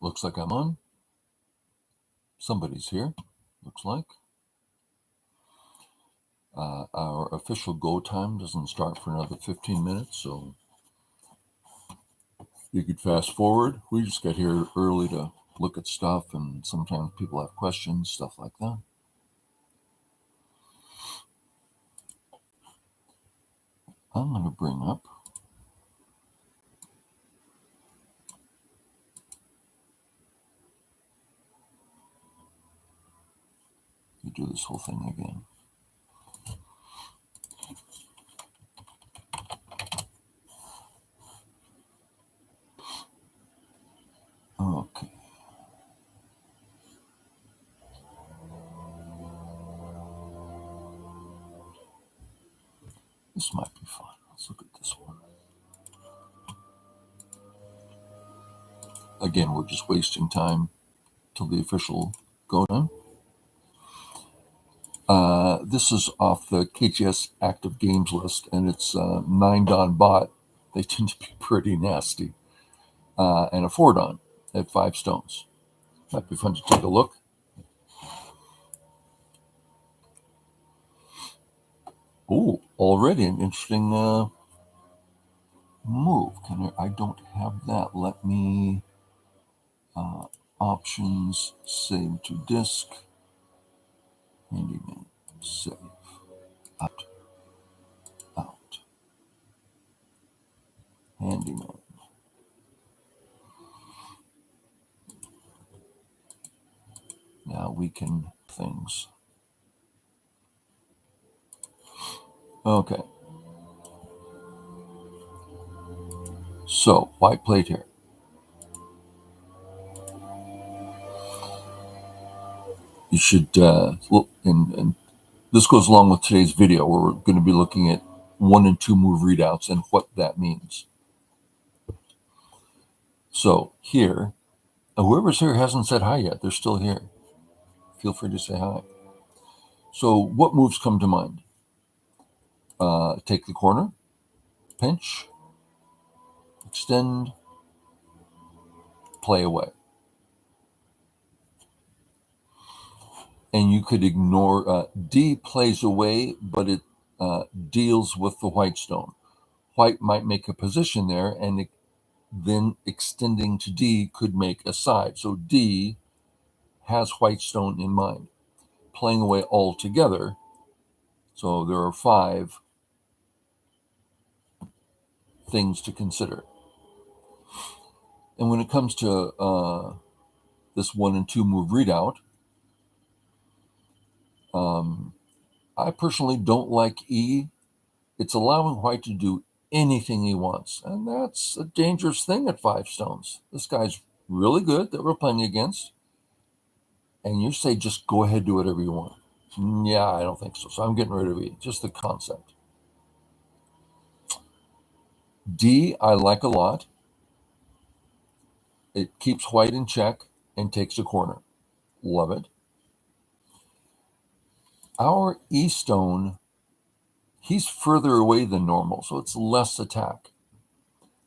Looks like I'm on. Somebody's here, looks like. Our official go time doesn't start for another 15 minutes, so you could fast forward. We just got here early to look at stuff, and sometimes people have questions, stuff like that. I'm going to bring up you do this whole thing again. Okay. This might be fun. Let's look at this one. Again, we're just wasting time till the official go time. This is off the KGS active games list, and it's 9-dan bot. They tend to be pretty nasty. And a 4-dan at 5 stones. Might be fun to take a look. Oh, already an interesting move. I don't have that. Let me options, save to disk, handyman, save, out, handyman. Now we can things. Okay. So, white plate here. You should look, and this goes along with today's video where we're going to be looking at 1 and 2 move readouts and what that means. So here, whoever's here hasn't said hi yet. They're still here. Feel free to say hi. So what moves come to mind? Take the corner, pinch, extend, play away. And you could ignore D plays away, but it deals with the white stone. White might make a position there, and then extending to D could make a side. So D has white stone in mind. Playing away altogether, so there are 5 things to consider. And when it comes to this 1 and 2 move readout, I personally don't like E. It's allowing white to do anything he wants, and that's a dangerous thing at 5 stones. This guy's really good that we're playing against, and you say just go ahead, do whatever you want. Yeah, I don't think so. So I'm getting rid of E, just the concept. D, I like a lot. It keeps white in check and takes a corner. Love it. Our E stone, he's further away than normal, so it's less attack.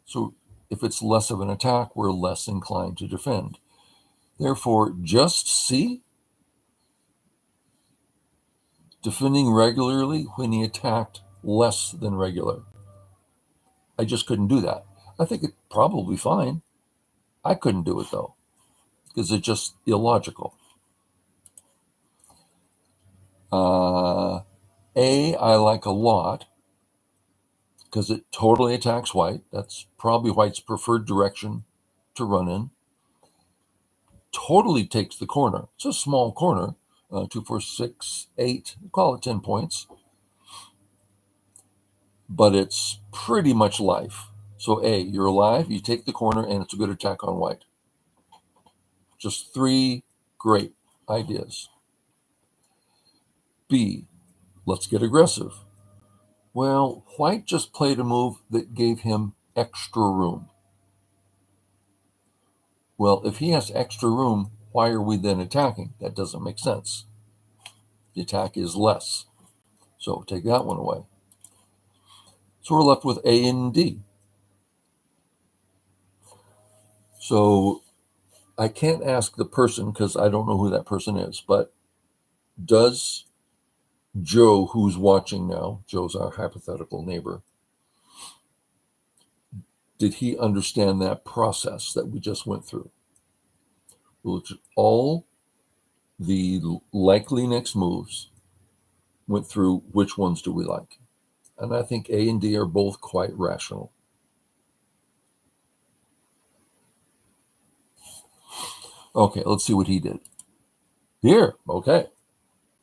So if it's less of an attack, we're less inclined to defend. Therefore, just C, defending regularly when he attacked less than regular. I just couldn't do that. I think it's probably fine. I couldn't do it though, because it's just illogical. A, I like a lot, because it totally attacks white. That's probably white's preferred direction to run in. Totally takes the corner. It's a small corner, 2, 4, 6, 8, call it 10 points. But it's pretty much life. So A, you're alive, you take the corner, and it's a good attack on white. Just 3 great ideas. B, let's get aggressive. Well, white just played a move that gave him extra room. Well, if he has extra room, why are we then attacking? That doesn't make sense. The attack is less. So take that one away. So we're left with A and D. So I can't ask the person because I don't know who that person is, but does Joe, who's watching now, Joe's our hypothetical neighbor, did he understand that process that we just went through? We looked at all the likely next moves, went through which ones do we like. And I think A and D are both quite rational. Okay, let's see what he did. Here, okay,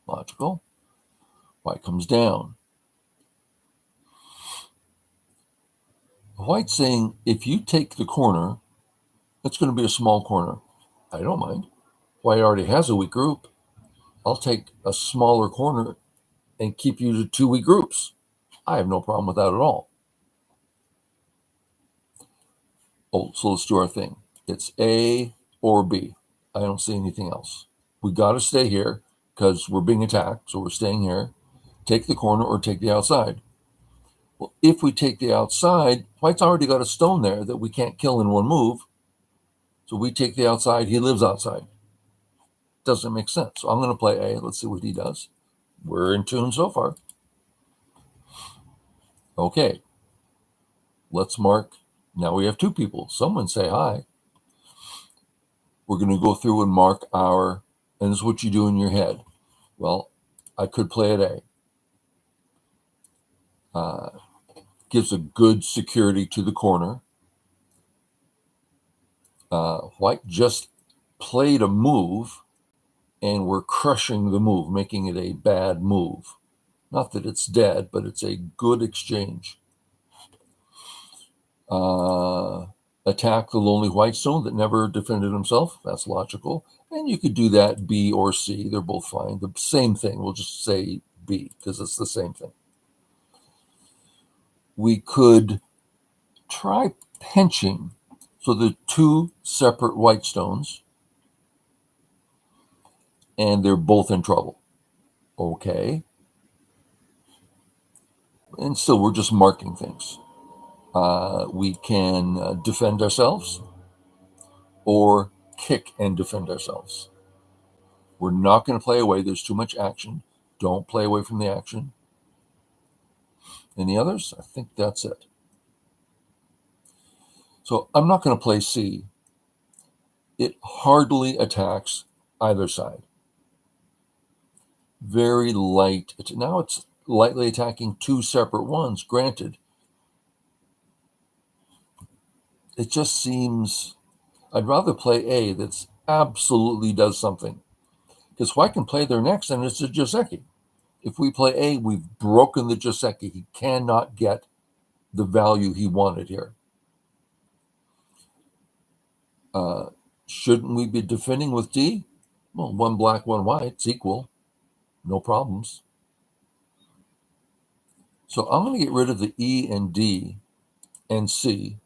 logical. White comes down. White's saying, if you take the corner, it's going to be a small corner. I don't mind. White already has a weak group. I'll take a smaller corner and keep you to 2 weak groups. I have no problem with that at all. Oh, so let's do our thing. It's A or B. I don't see anything else. We got to stay here because we're being attacked, so we're staying here. Take the corner or take the outside. Well, if we take the outside, White's already got a stone there that we can't kill in one move. So we take the outside, he lives outside. Doesn't make sense. So I'm going to play A. Let's see what he does. We're in tune so far. Okay. Let's mark. Now we have 2 people. Someone say hi. We're going to go through and mark our, and this is what you do in your head. Well, I could play at A. Gives a good security to the corner. White just played a move, and we're crushing the move, making it a bad move. Not that it's dead, but it's a good exchange. Attack the lonely white stone that never defended himself. That's logical. And you could do that B or C. They're both fine. The same thing. We'll just say B because it's the same thing. We could try pinching. So the 2 separate white stones, and they're both in trouble. Okay. And still, we're just marking things. We can defend ourselves or kick and defend ourselves. We're not going to play away. There's too much action. Don't play away from the action. Any others? I think that's it. So I'm not going to play C. It hardly attacks either side. Very light. Now it's lightly attacking 2 separate ones, granted. It just seems I'd rather play A that's absolutely does something. Because White can play there next, and it's a Joseki. If we play A, we've broken the Joseki. He cannot get the value he wanted here. Shouldn't we be defending with D? Well, 1 black, 1 white, it's equal. No problems. So I'm going to get rid of the E and D and C.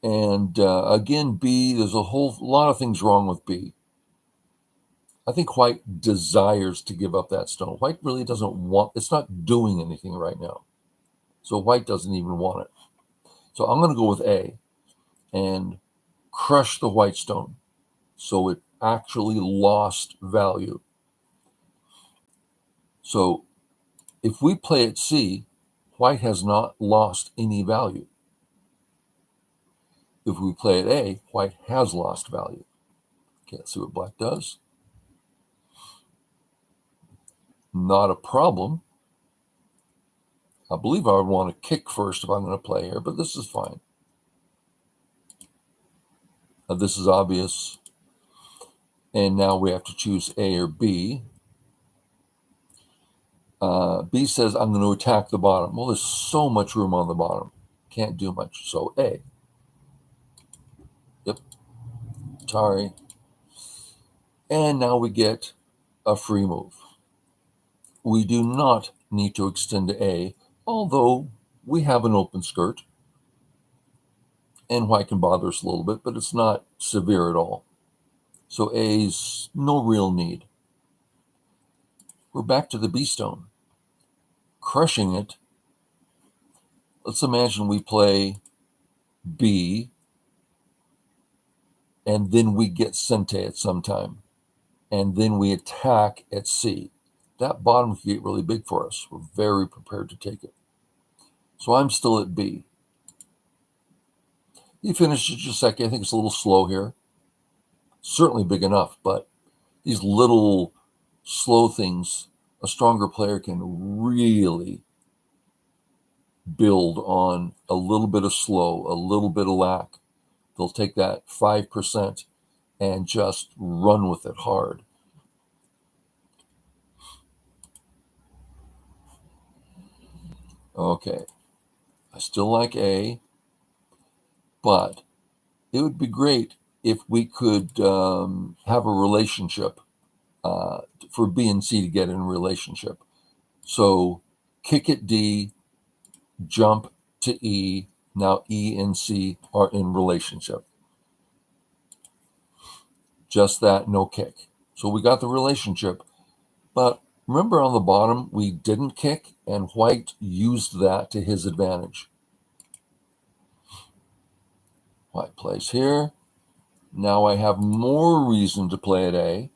And again, B, there's a whole lot of things wrong with B. I think White desires to give up that stone. White really doesn't want, it's not doing anything right now. So White doesn't even want it. So I'm going to go with A and crush the white stone so it actually lost value. So if we play at C, White has not lost any value. If we play at A, White has lost value. Okay, let's see what Black does. Not a problem. I believe I would want to kick first if I'm going to play here, but this is fine. This is obvious. And now we have to choose A or B. B says, I'm going to attack the bottom. Well, there's so much room on the bottom. Can't do much. So A. Yep. Sorry. And now we get a free move. We do not need to extend to A, although we have an open skirt. And White can bother us a little bit, but it's not severe at all. So A's no real need. We're back to the B stone. Crushing it. Let's imagine we play B and then we get Sente at some time, and then we attack at C. That bottom can get really big for us. We're very prepared to take it. So I'm still at B. He finishes Joseki. I think it's a little slow here. Certainly big enough, but these little slow things, a stronger player can really build on a little bit of slow, a little bit of lack. They'll take that 5% and just run with it hard. Okay, I still like A, but it would be great if we could have a relationship for B and C to get in a relationship. So kick at D, jump to E. Now E and C are in relationship. Just that, no kick. So we got the relationship. But remember on the bottom, we didn't kick, and White used that to his advantage. White plays here. Now I have more reason to play at A,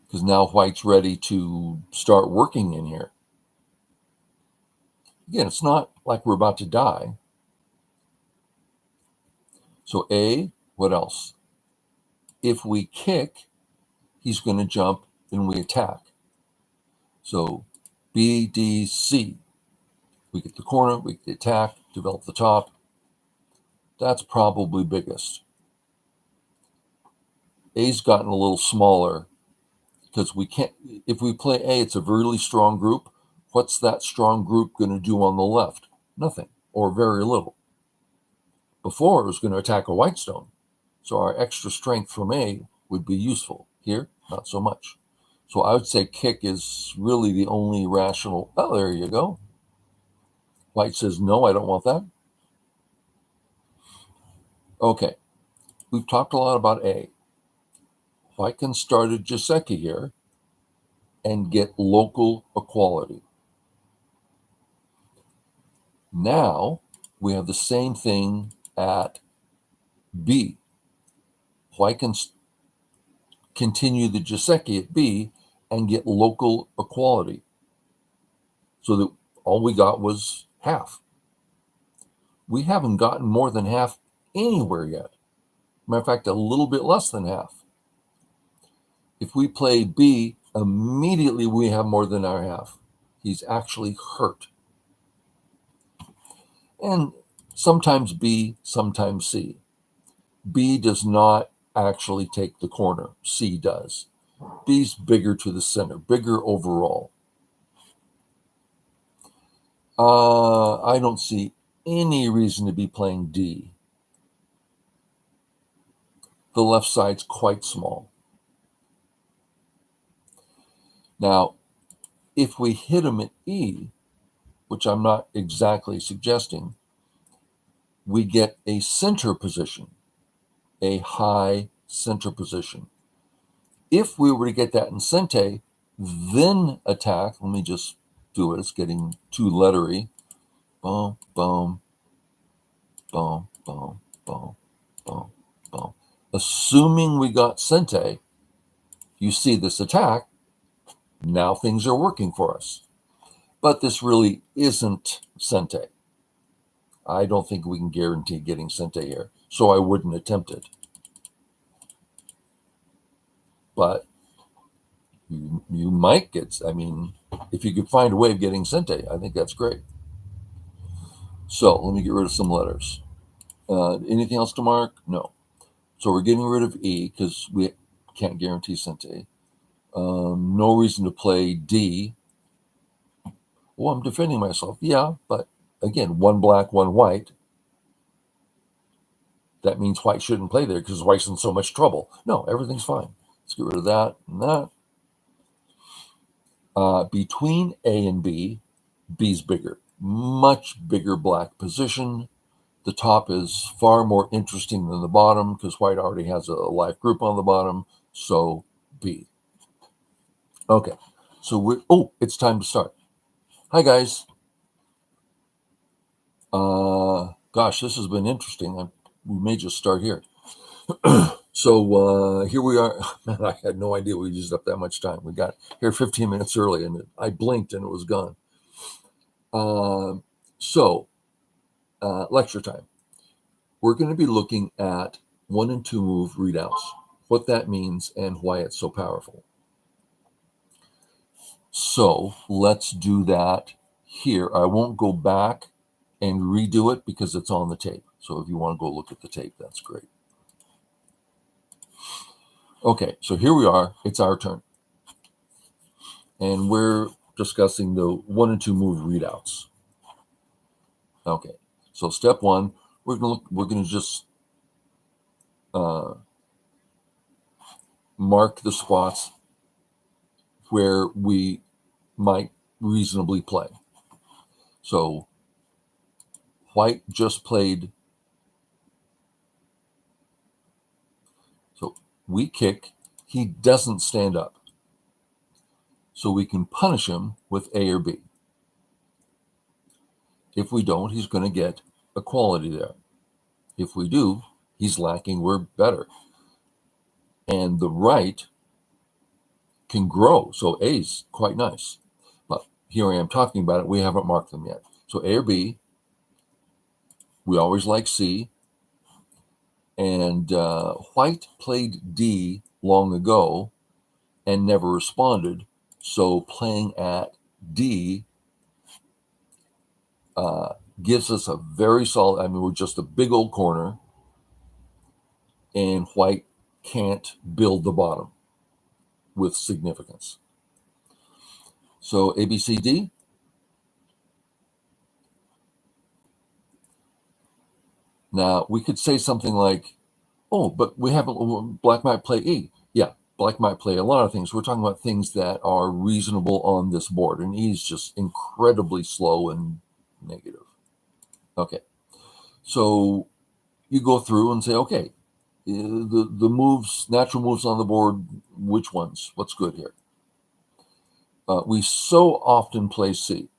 because now White's ready to start working in here. Again, it's not like we're about to die. So A, what else? If we kick, he's going to jump, then we attack. So B, D, C. We get the corner, we get the attack, develop the top. That's probably biggest. A's gotten a little smaller because we can't, if we play A, it's a really strong group. What's that strong group going to do on the left? Nothing, or very little. Before, it was going to attack a white stone. So our extra strength from A would be useful. Here, not so much. So I would say kick is really the only rational. Oh, there you go. White says, no, I don't want that. Okay, we've talked a lot about A. White can start a Joseki here and get local equality. Now we have the same thing at B. White can continue the Joseki at B and get local equality. So that all we got was half. We haven't gotten more than half anywhere yet. Matter of fact, a little bit less than half. If we play B, immediately we have more than our half. He's actually hurt. And sometimes B, sometimes C. B does not actually take the corner. C does. B's bigger to the center, bigger overall. I don't see any reason to be playing D. The left side's quite small. Now, if we hit him at E, which I'm not exactly suggesting, we get a center position, a high center position. If we were to get that in Sente, then attack, let me just do it, it's getting too lettery. Boom, boom, boom, boom, boom, boom, boom. Assuming we got Sente, you see this attack, now things are working for us. But this really isn't Sente. I don't think we can guarantee getting Sente here, so I wouldn't attempt it. But you might get, I mean, if you could find a way of getting Sente, I think that's great. So let me get rid of some letters. Anything else to mark? No. So we're getting rid of E because we can't guarantee Sente. No reason to play D. Well, I'm defending myself. Yeah, but again, one black, one white. That means white shouldn't play there because white's in so much trouble. No, everything's fine. Let's get rid of that and that. Between A and B, B's bigger. Much bigger black position. The top is far more interesting than the bottom because white already has a life group on the bottom. So B. Okay, so it's time to start. Hi, guys. Gosh, this has been interesting. we may just start here. So here we are. Man, I had no idea we used up that much time. We got here 15 minutes early, and I blinked and it was gone. So lecture time. We're going to be looking at 1 and 2 move readouts, what that means, and why it's so powerful. So let's do that here. I won't go back and redo it because it's on the tape. So if you want to go look at the tape, that's great. Okay, so here we are. It's our turn. And we're discussing the 1 and 2 move readouts. Okay, so step 1, we're gonna just mark the spots where we might reasonably play. So white just played. So we kick. He doesn't stand up. So we can punish him with A or B. If we don't, he's going to get equality there. If we do, he's lacking. We're better. And the right can grow. So A's quite nice. But here I am talking about it. We haven't marked them yet. So A or B. We always like C. And white played D long ago and never responded. So playing at D gives us a very solid, we're just a big old corner, and white can't build the bottom with significance. So A, B, C, D. Now we could say something like, oh, but we haven't, black might play E. Yeah, black might play a lot of things. We're talking about things that are reasonable on this board, and E is just incredibly slow and negative. Okay, so you go through and say, okay, the moves, natural moves on the board, which ones? What's good here? We so often play C,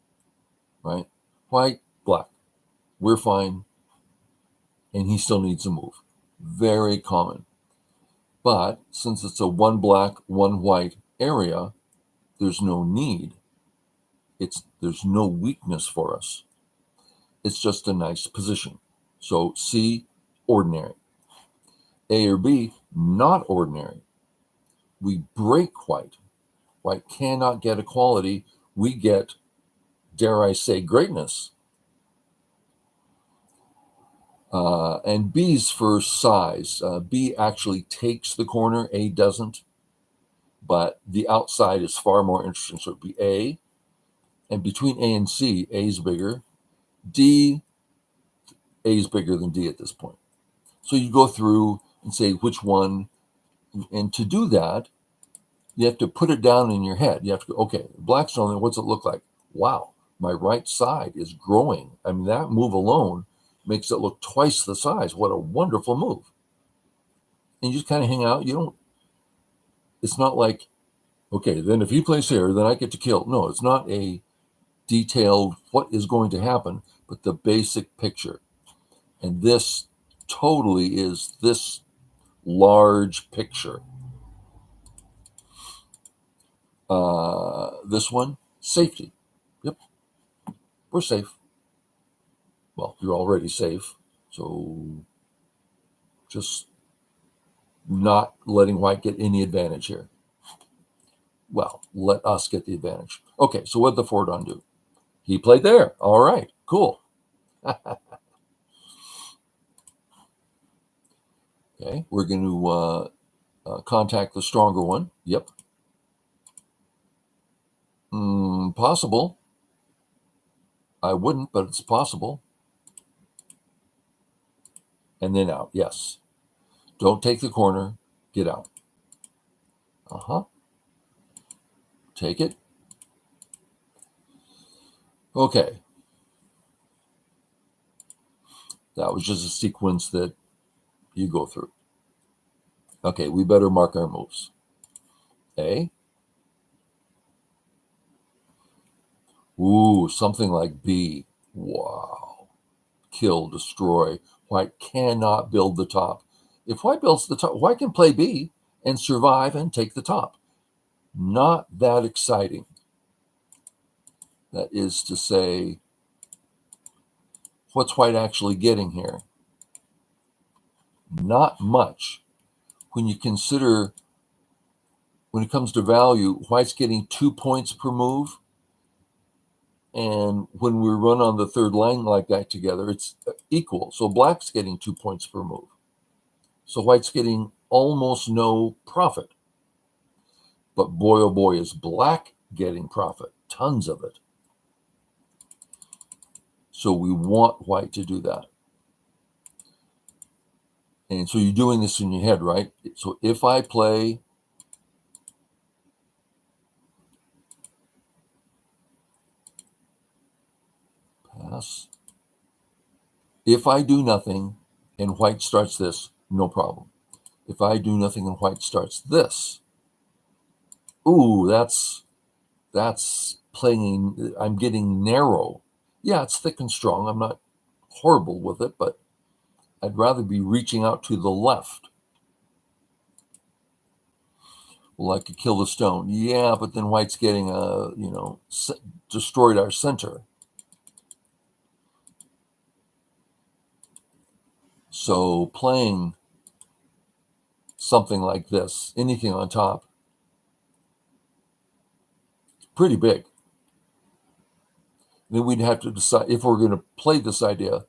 right? White, black. We're fine, and he still needs a move. Very common. But since it's a 1 black, 1 white area, there's no need. There's no weakness for us. It's just a nice position. So C, ordinary. A or B, not ordinary. We break white. White cannot get equality. We get, dare I say, greatness. And B's for size. B actually takes the corner. A doesn't. But the outside is far more interesting. So it'd be A. And between A and C, A is bigger. D, A is bigger than D at this point. So you go through and say which one. And to do that, you have to put it down in your head. You have to go, okay, Blackstone, what's it look like? Wow, my right side is growing. I mean, that move alone makes it look twice the size. What a wonderful move. And you just kind of hang out. It's not like, okay, then if he plays here, then I get to kill. No, it's not a detailed what is going to happen, but the basic picture. And this totally is this large picture. This one, safety. Yep, we're safe. Well, you're already safe. So just not letting white get any advantage here. Well, let us get the advantage. Okay, so what did the four don do? He played there. All right, cool. Okay, we're going to contact the stronger one. Yep. Possible. I wouldn't, but it's possible. And then out. Yes. Don't take the corner. Get out. Take it. Okay. That was just a sequence that you go through. Okay, we better mark our moves. A. Ooh, something like B. Wow. Kill, destroy. White cannot build the top. If white builds the top, white can play B and survive and take the top. Not that exciting. That is to say, what's white actually getting here? Not much. When you consider, when it comes to value, white's getting 2 points per move. And when we run on the third line like that together, it's equal. So black's getting 2 points per move. So white's getting almost no profit. But boy, oh boy, is black getting profit. Tons of it. So we want white to do that. And so you're doing this in your head, right? So if I play pass, if I do nothing and white starts this, no problem. If I do nothing and white starts this, ooh, that's playing, I'm getting narrow. Yeah, it's thick and strong. I'm not horrible with it, but I'd rather be reaching out to the left. Well, I could kill the stone. Yeah, but then white's getting destroyed our center. So playing something like this, anything on top, it's pretty big. Then we'd have to decide if we're going to play this idea.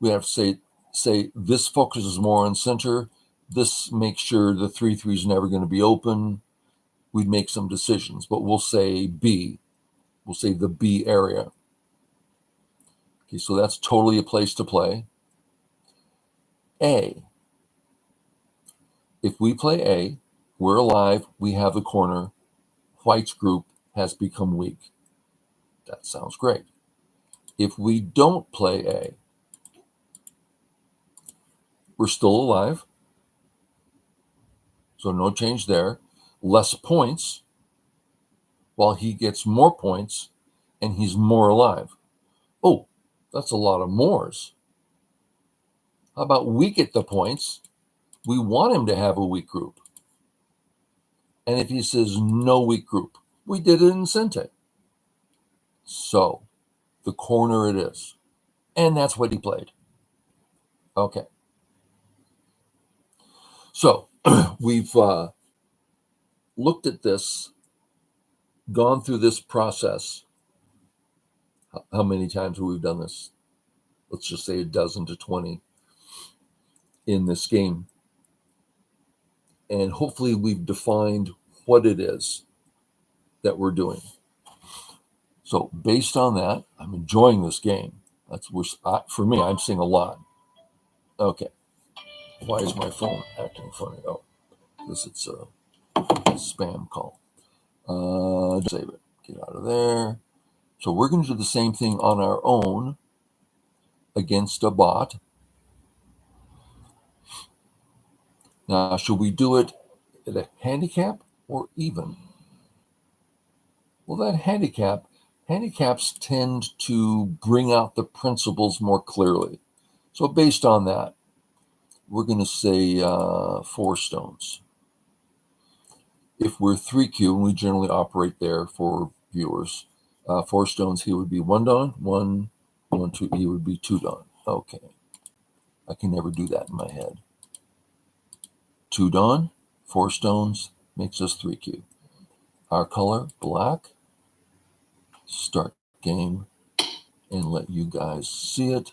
We have to say this focuses more on center. This makes sure the 3/3 is never going to be open. We'd make some decisions, but we'll say B. We'll say the B area. Okay, so that's totally a place to play. A. If we play A, we're alive, we have the corner, white's group has become weak. That sounds great. If we don't play A, we're still alive, so no change there. Less points, while he gets more points, and he's more alive. Oh, that's a lot of mores. How about we get the points? We want him to have a weak group. And if he says no weak group, we did it in Sente. So the corner it is. And that's what he played. Okay. So we've looked at this, gone through this process. How many times have we done this? Let's just say a dozen to 20 in this game. And hopefully we've defined what it is that we're doing. So based on that, I'm enjoying this game. For me, I'm seeing a lot. Okay. Why is my phone acting funny? Oh, because it's a spam call. Save it. Get out of there. So we're going to do the same thing on our own against a bot. Now, should we do it at a handicap or even? Well, that handicaps tend to bring out the principles more clearly. So based on that, we're going to say 4 stones. If we're 3Q, and we generally operate there for viewers, 4 stones, he would be 1 Don, 1, 1, 2, he would be 2 Don. Okay. I can never do that in my head. 2 Don, 4 stones, makes us 3Q. Our color, black. Start game and let you guys see it.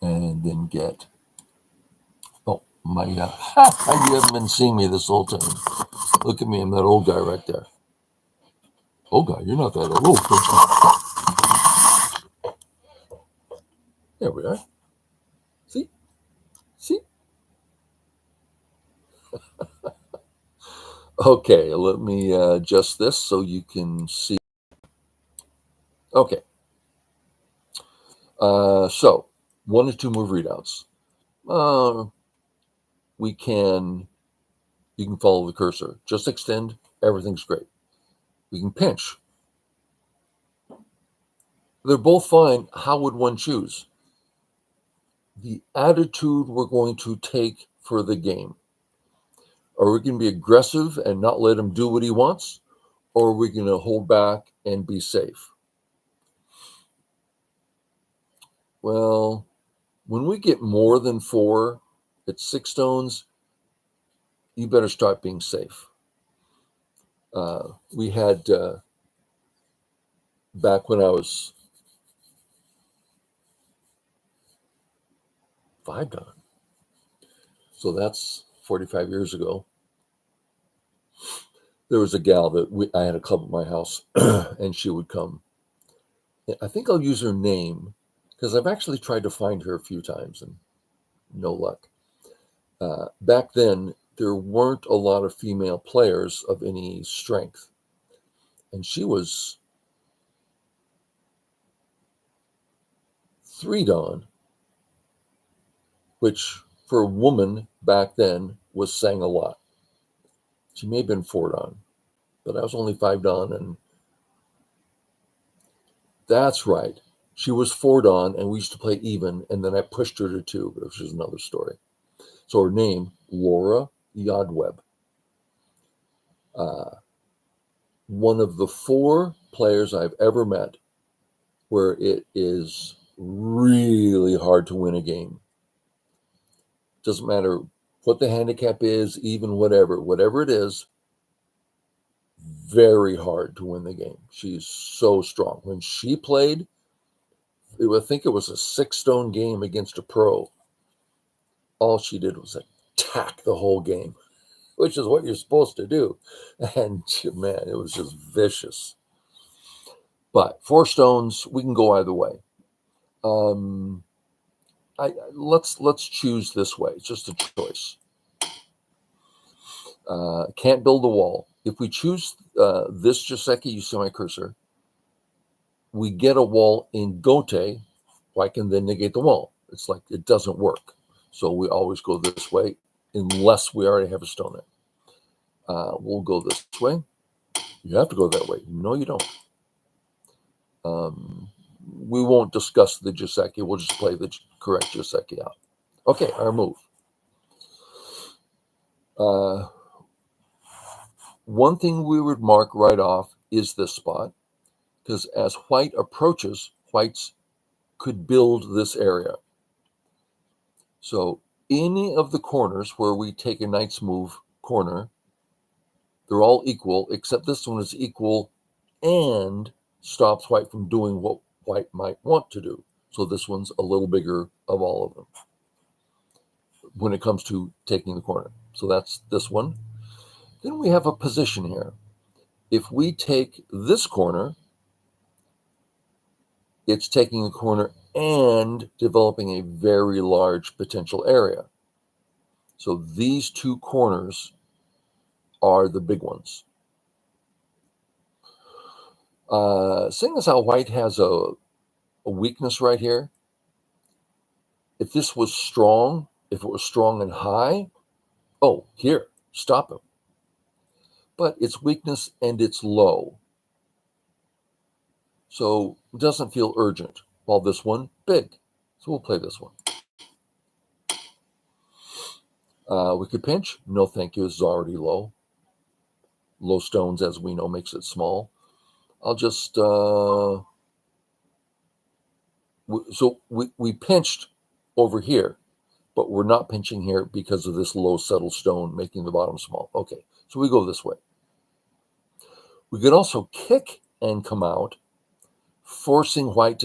And then get, oh, my, you haven't been seeing me this whole time. Look at me, I'm that old guy right there. Old guy, you're not that old. Oh, there we are. See? Okay, let me adjust this so you can see. Okay. So, 1 to 2 move readouts. You can follow the cursor. Just extend, everything's great. We can pinch. They're both fine. How would one choose? The attitude we're going to take for the game. Are we going to be aggressive and not let him do what he wants? Or are we going to hold back and be safe? Well, when we get more than 4 at 6 stones, you better start being safe. We had, back when I was 5 Don, so that's 45 years ago, there was a gal that I had a club at my house, and she would come. I think I'll use her name because I've actually tried to find her a few times and no luck. Back then, there weren't a lot of female players of any strength. And she was 3 Don, which for a woman back then was saying a lot. She may have been 4 Don, but I was only 5 Don, and that's right. She was 4 Don, and we used to play even, and then I pushed her to 2, which is another story. So her name, Laura Yodweb. One of the 4 players I've ever met where it is really hard to win a game. Doesn't matter what the handicap is, even whatever it is, very hard to win the game. She's so strong. When she played, I think it was a 6 stone game against a pro. All she did was attack the whole game, which is what you're supposed to do. And man, it was just vicious. But 4 stones, we can go either way. Let's choose this way. It's just a choice. Can't build a wall. If we choose this Joseki, you see my cursor, we get a wall in Gote. I can then negate the wall. It's like it doesn't work. So we always go this way unless we already have a stone there. We'll go this way. You have to go that way. No, you don't. We won't discuss the Joseki. We'll just play the correct Joseki out. Okay, our move. One thing we would mark right off is this spot, because as white approaches, whites could build this area. So any of the corners where we take a knight's move corner, they're all equal, except this one is equal and stops white from doing what white might want to do. So this one's a little bigger of all of them when it comes to taking the corner. So that's this one. Then we have a position here. If we take this corner, it's taking the corner and developing a very large potential area. So these 2 corners are the big ones. Seeing as how white has a weakness right here, if this was strong, if it was strong and high, oh, here, stop him. But it's weakness and it's low. So it doesn't feel urgent. While this one, big. So we'll play this one. We could pinch. No, thank you. It's already low. Low stones, as we know, makes it small. I'll just... so we pinched over here, but we're not pinching here because of this low settled stone making the bottom small. Okay, so we go this way. We could also kick and come out, forcing white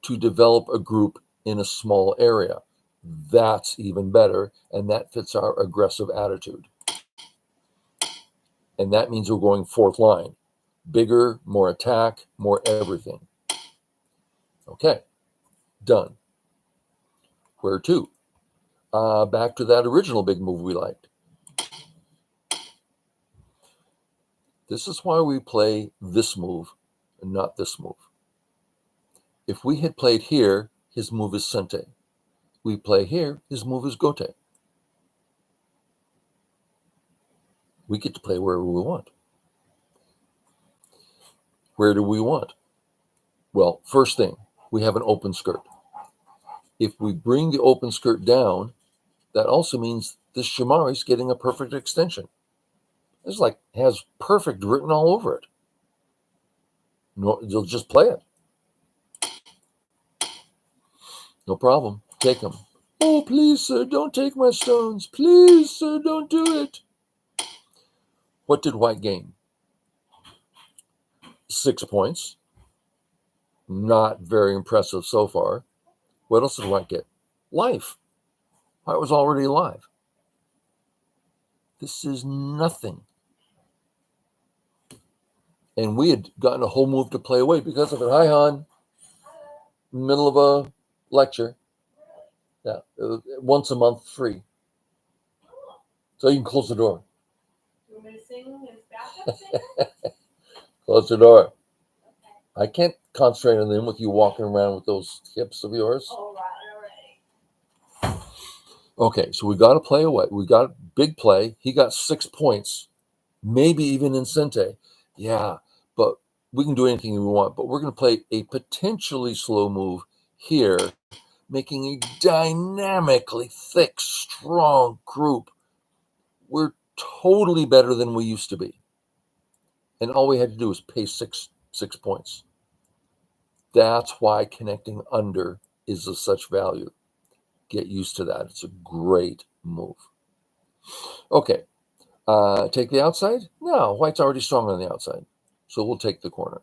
to develop a group in a small area. That's even better, and that fits our aggressive attitude. And that means we're going 4th line. Bigger, more attack, more everything. Okay, done. Where to? Back to that original big move we liked. This is why we play this move and not this move. If we had played here, his move is Sente. We play here, his move is Gote. We get to play wherever we want. Where do we want? Well, first thing, we have an open skirt. If we bring the open skirt down, that also means this shimari is getting a perfect extension. It's like has perfect written all over it. No, you'll just play it. No problem. Take them. Oh, please, sir, don't take my stones. Please, sir, don't do it. What did white gain? 6 points. Not very impressive so far. What else did white get? Life. White was already alive. This is nothing. And we had gotten a whole move to play away because of it. Hi, Han. Middle of a lecture. Yeah, once a month free. So you can close the door. You want me to sing his backup singer? Close the door. Okay. I can't concentrate on them with you walking around with those hips of yours. All right. Okay, so we got to play away. We got a big play. He got 6 points, maybe even in Sente. Yeah, but we can do anything we want. But we're going to play a potentially slow move here, making a dynamically thick, strong group. We're totally better than we used to be. And all we had to do was pay six points. That's why connecting under is of such value. Get used to that. It's a great move. Okay. Take the outside? No, white's already strong on the outside. So we'll take the corner.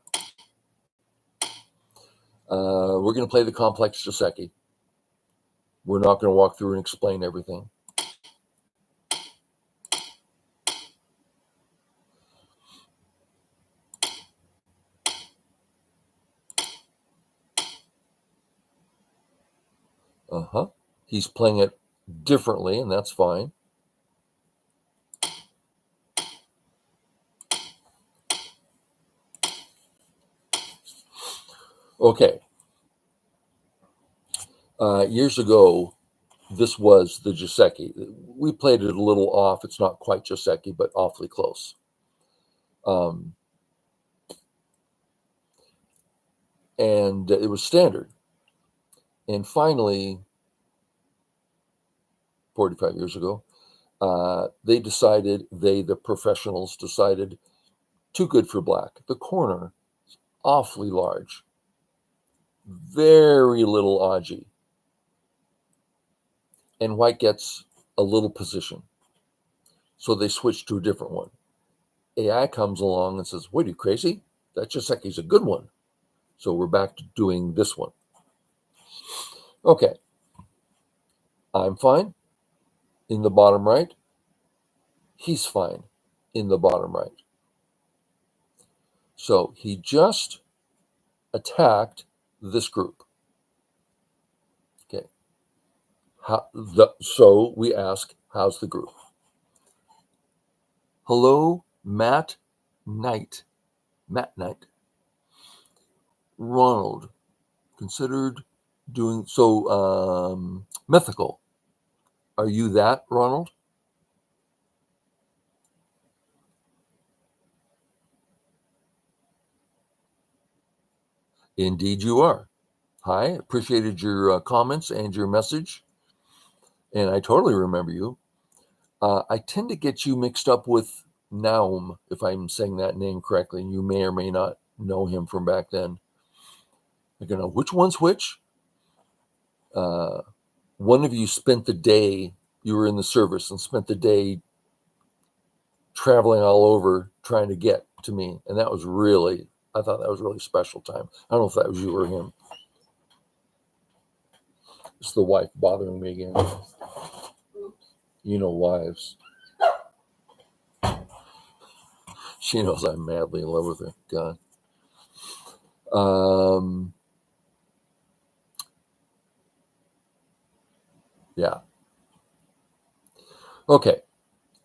We're going to play the complex Joseki. We're not going to walk through and explain everything. He's playing it differently, and that's fine. Okay. Years ago, this was the Joseki. We played it a little off. It's not quite Joseki, but awfully close. And it was standard. And finally, 45 years ago, the professionals decided, too good for black. The corner is awfully large. Very little aji. And white gets a little position. So they switched to a different one. AI comes along and says, "What, are you crazy? That Joseki's a good one." So we're back to doing this one. Okay. I'm fine in the bottom right. He's fine in the bottom right. So he just attacked this group. Okay. So we ask, how's the group? Hello, Matt Knight. Matt Knight. Ronald. Considered doing so mythical. Are you that, Ronald? Indeed you are. Hi, appreciated your comments and your message. And I totally remember you. I tend to get you mixed up with Naum, if I'm saying that name correctly, and you may or may not know him from back then. I don't know which one's which. One of you spent the day, you were in the service and spent the day traveling all over trying to get to me. And that was really, I thought that was really special time. I don't know if that was you or him. It's the wife bothering me again. You know, wives. She knows I'm madly in love with her. God. Yeah. Okay.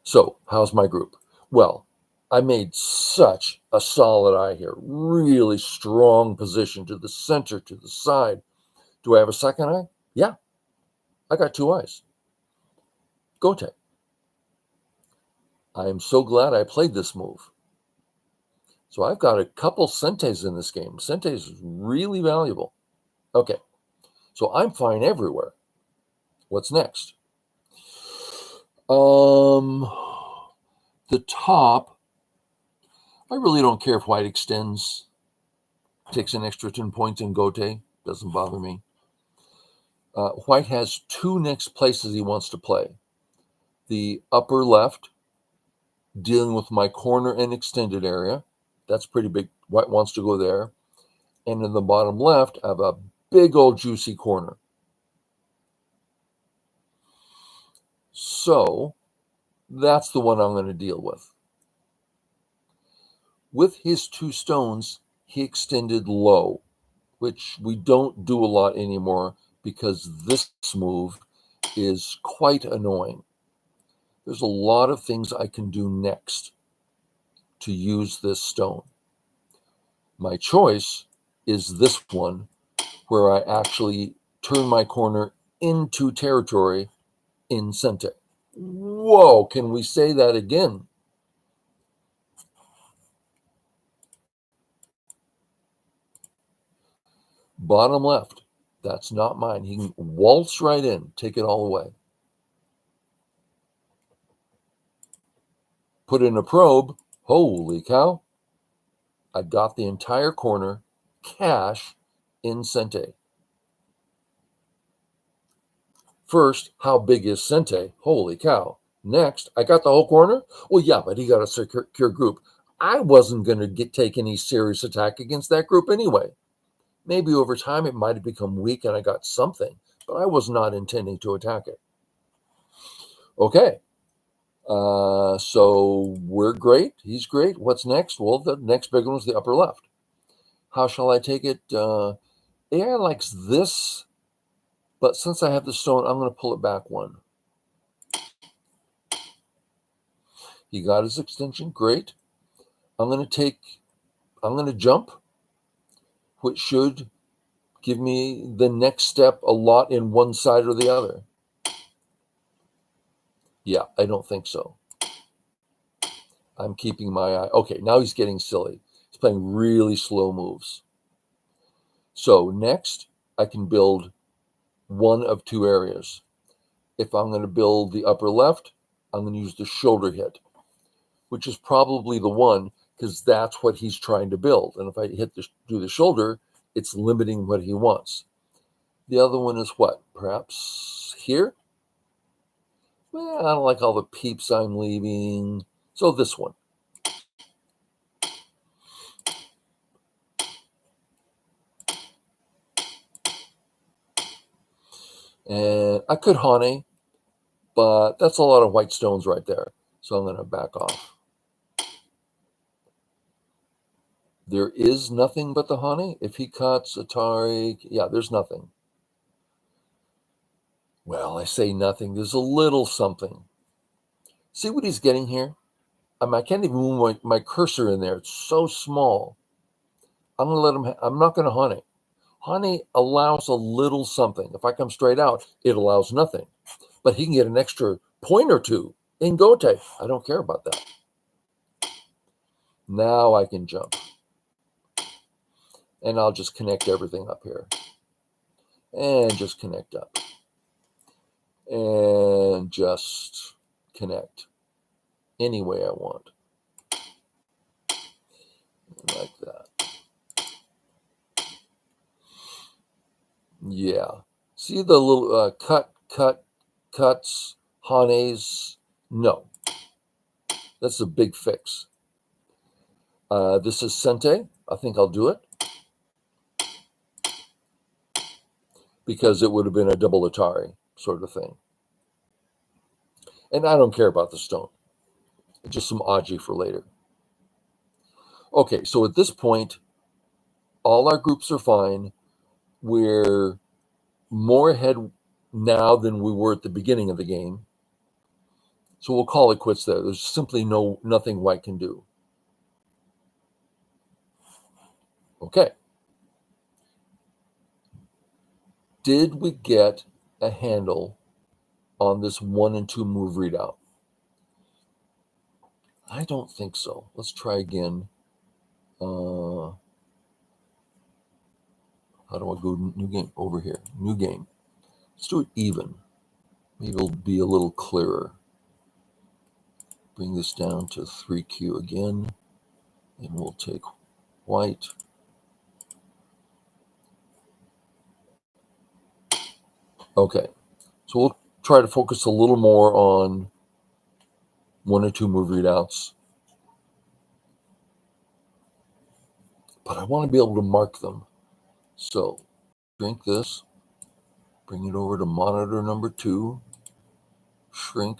So, how's my group? Well, I made such a solid eye here. Really strong position to the center, to the side. Do I have a second eye? Yeah. I got 2 eyes. Gote. I am so glad I played this move. So I've got a couple centes in this game. Centes is really valuable. Okay, so I'm fine everywhere. What's next? The top, I really don't care if white extends, takes an extra 10 points in Gote, doesn't bother me. White has two next places he wants to play. The upper left, dealing with my corner and extended area. That's pretty big. White wants to go there. And in the bottom left, I have a big old juicy corner. So that's the one I'm going to deal with. With his two stones, he extended low, which we don't do a lot anymore because this move is quite annoying. There's a lot of things I can do next to use this stone. My choice is this one, where I actually turn my corner into territory in Sente. Whoa, can we say that again? Bottom left, that's not mine. He can waltz right in, take it all away. Put in a probe. Holy cow. I got the entire corner, cash in Sente. First, how big is Sente? Holy cow. Next, I got the whole corner? Well, yeah, but he got a secure group. I wasn't going to take any serious attack against that group anyway. Maybe over time it might have become weak and I got something, but I was not intending to attack it. Okay, so we're great. He's great. What's next? Well, the next big one is the upper left. How shall I take it? AI likes this, but since I have the stone, I'm going to pull it back one. He got his extension. Great. I'm going to jump, which should give me the next step a lot in one side or the other. Yeah, I don't think so. I'm keeping my eye. Okay, now he's getting silly. He's playing really slow moves. So next, I can build one of two areas. If I'm going to build the upper left, I'm going to use the shoulder hit, which is probably the one because that's what he's trying to build. And if I do the shoulder, it's limiting what he wants. The other one is what? Perhaps here? Well, I don't like all the peeps I'm leaving. So this one. And I could Hane, but that's a lot of white stones right there. So I'm going to back off. There is nothing but the Hane. If he cuts Atari, yeah, there's nothing. Well, I say nothing. There's a little something. See what he's getting here? I can't even move my cursor in there. It's so small. I'm going to let him. I'm not going to Hane. Hane allows a little something. If I come straight out, it allows nothing. But he can get an extra point or two in Gote. I don't care about that. Now I can jump. And I'll just connect everything up here. And just connect up. And just connect any way I want. Like that. Yeah. See the little cuts, Hanes? No. That's a big fix. This is Sente. I think I'll do it. Because it would have been a double Atari sort of thing. And I don't care about the stone. Just some Aji for later. Okay, so at this point, all our groups are fine. We're more ahead now than we were at the beginning of the game. So we'll call it quits there. There's simply nothing white can do. Okay. Did we get a handle on this 1 and 2 move readout? I don't think so. Let's try again. How do I go new game? Over here. New game. Let's do it even. Maybe it'll be a little clearer. Bring this down to 3Q again. And we'll take white. Okay. So we'll try to focus a little more on 1 or 2 move readouts. But I want to be able to mark them. So shrink this. Bring it over to monitor number 2. Shrink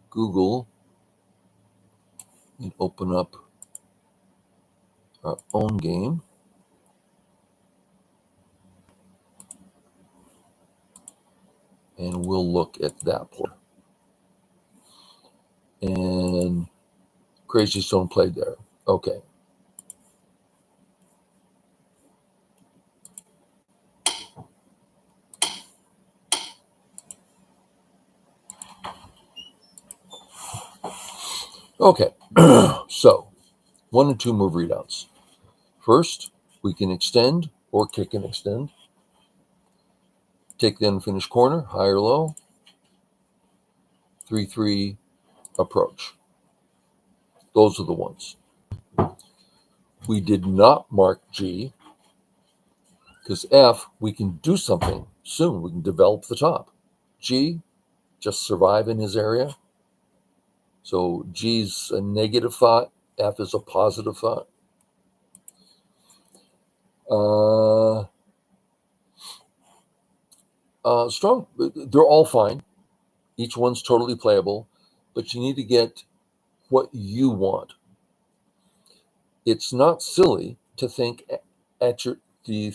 Google. And open up our own game. And we'll look at that part. And Crazy Stone played there. Okay. Okay. So 1 and 2 move readouts. First, we can extend or kick and extend. Take the unfinished corner, high or low. 3-3 approach. Those are the ones. We did not mark G because F, we can do something soon. We can develop the top. G, just survive in his area. So G's a negative thought. F is a positive thought. Strong, they're all fine. Each one's totally playable, but you need to get what you want. It's not silly to think at the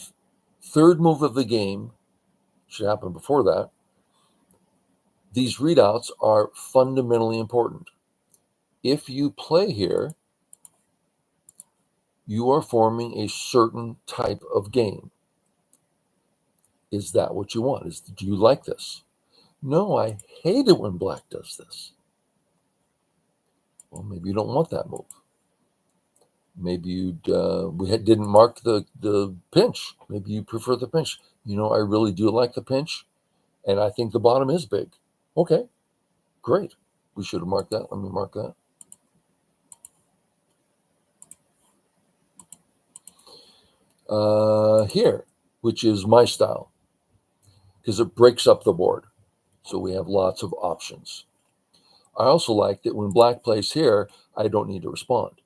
third move of the game, should happen before that, these readouts are fundamentally important. If you play here, you are forming a certain type of game. Is that what you want? Do you like this? No, I hate it when black does this. Well, maybe you don't want that move. Maybe you didn't mark the pinch. Maybe you prefer the pinch. I really do like the pinch, and I think the bottom is big. Okay, great. We should have marked that. Let me mark that. Here, which is my style, because it breaks up the board. So we have lots of options. I also like that when black plays here, I don't need to respond.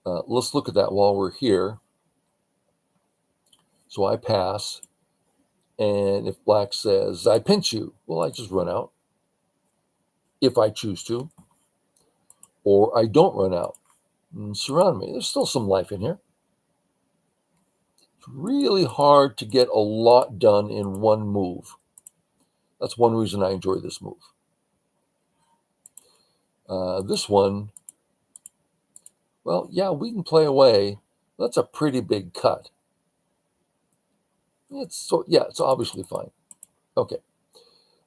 Let's look at that while we're here. So I pass, and if black says, I pinch you, well, I just run out if I choose to, or I don't run out and surround me. There's still some life in here. It's really hard to get a lot done in one move. That's one reason I enjoy this move. This one, well, yeah, we can play away. That's a pretty big cut. It's obviously fine. Okay.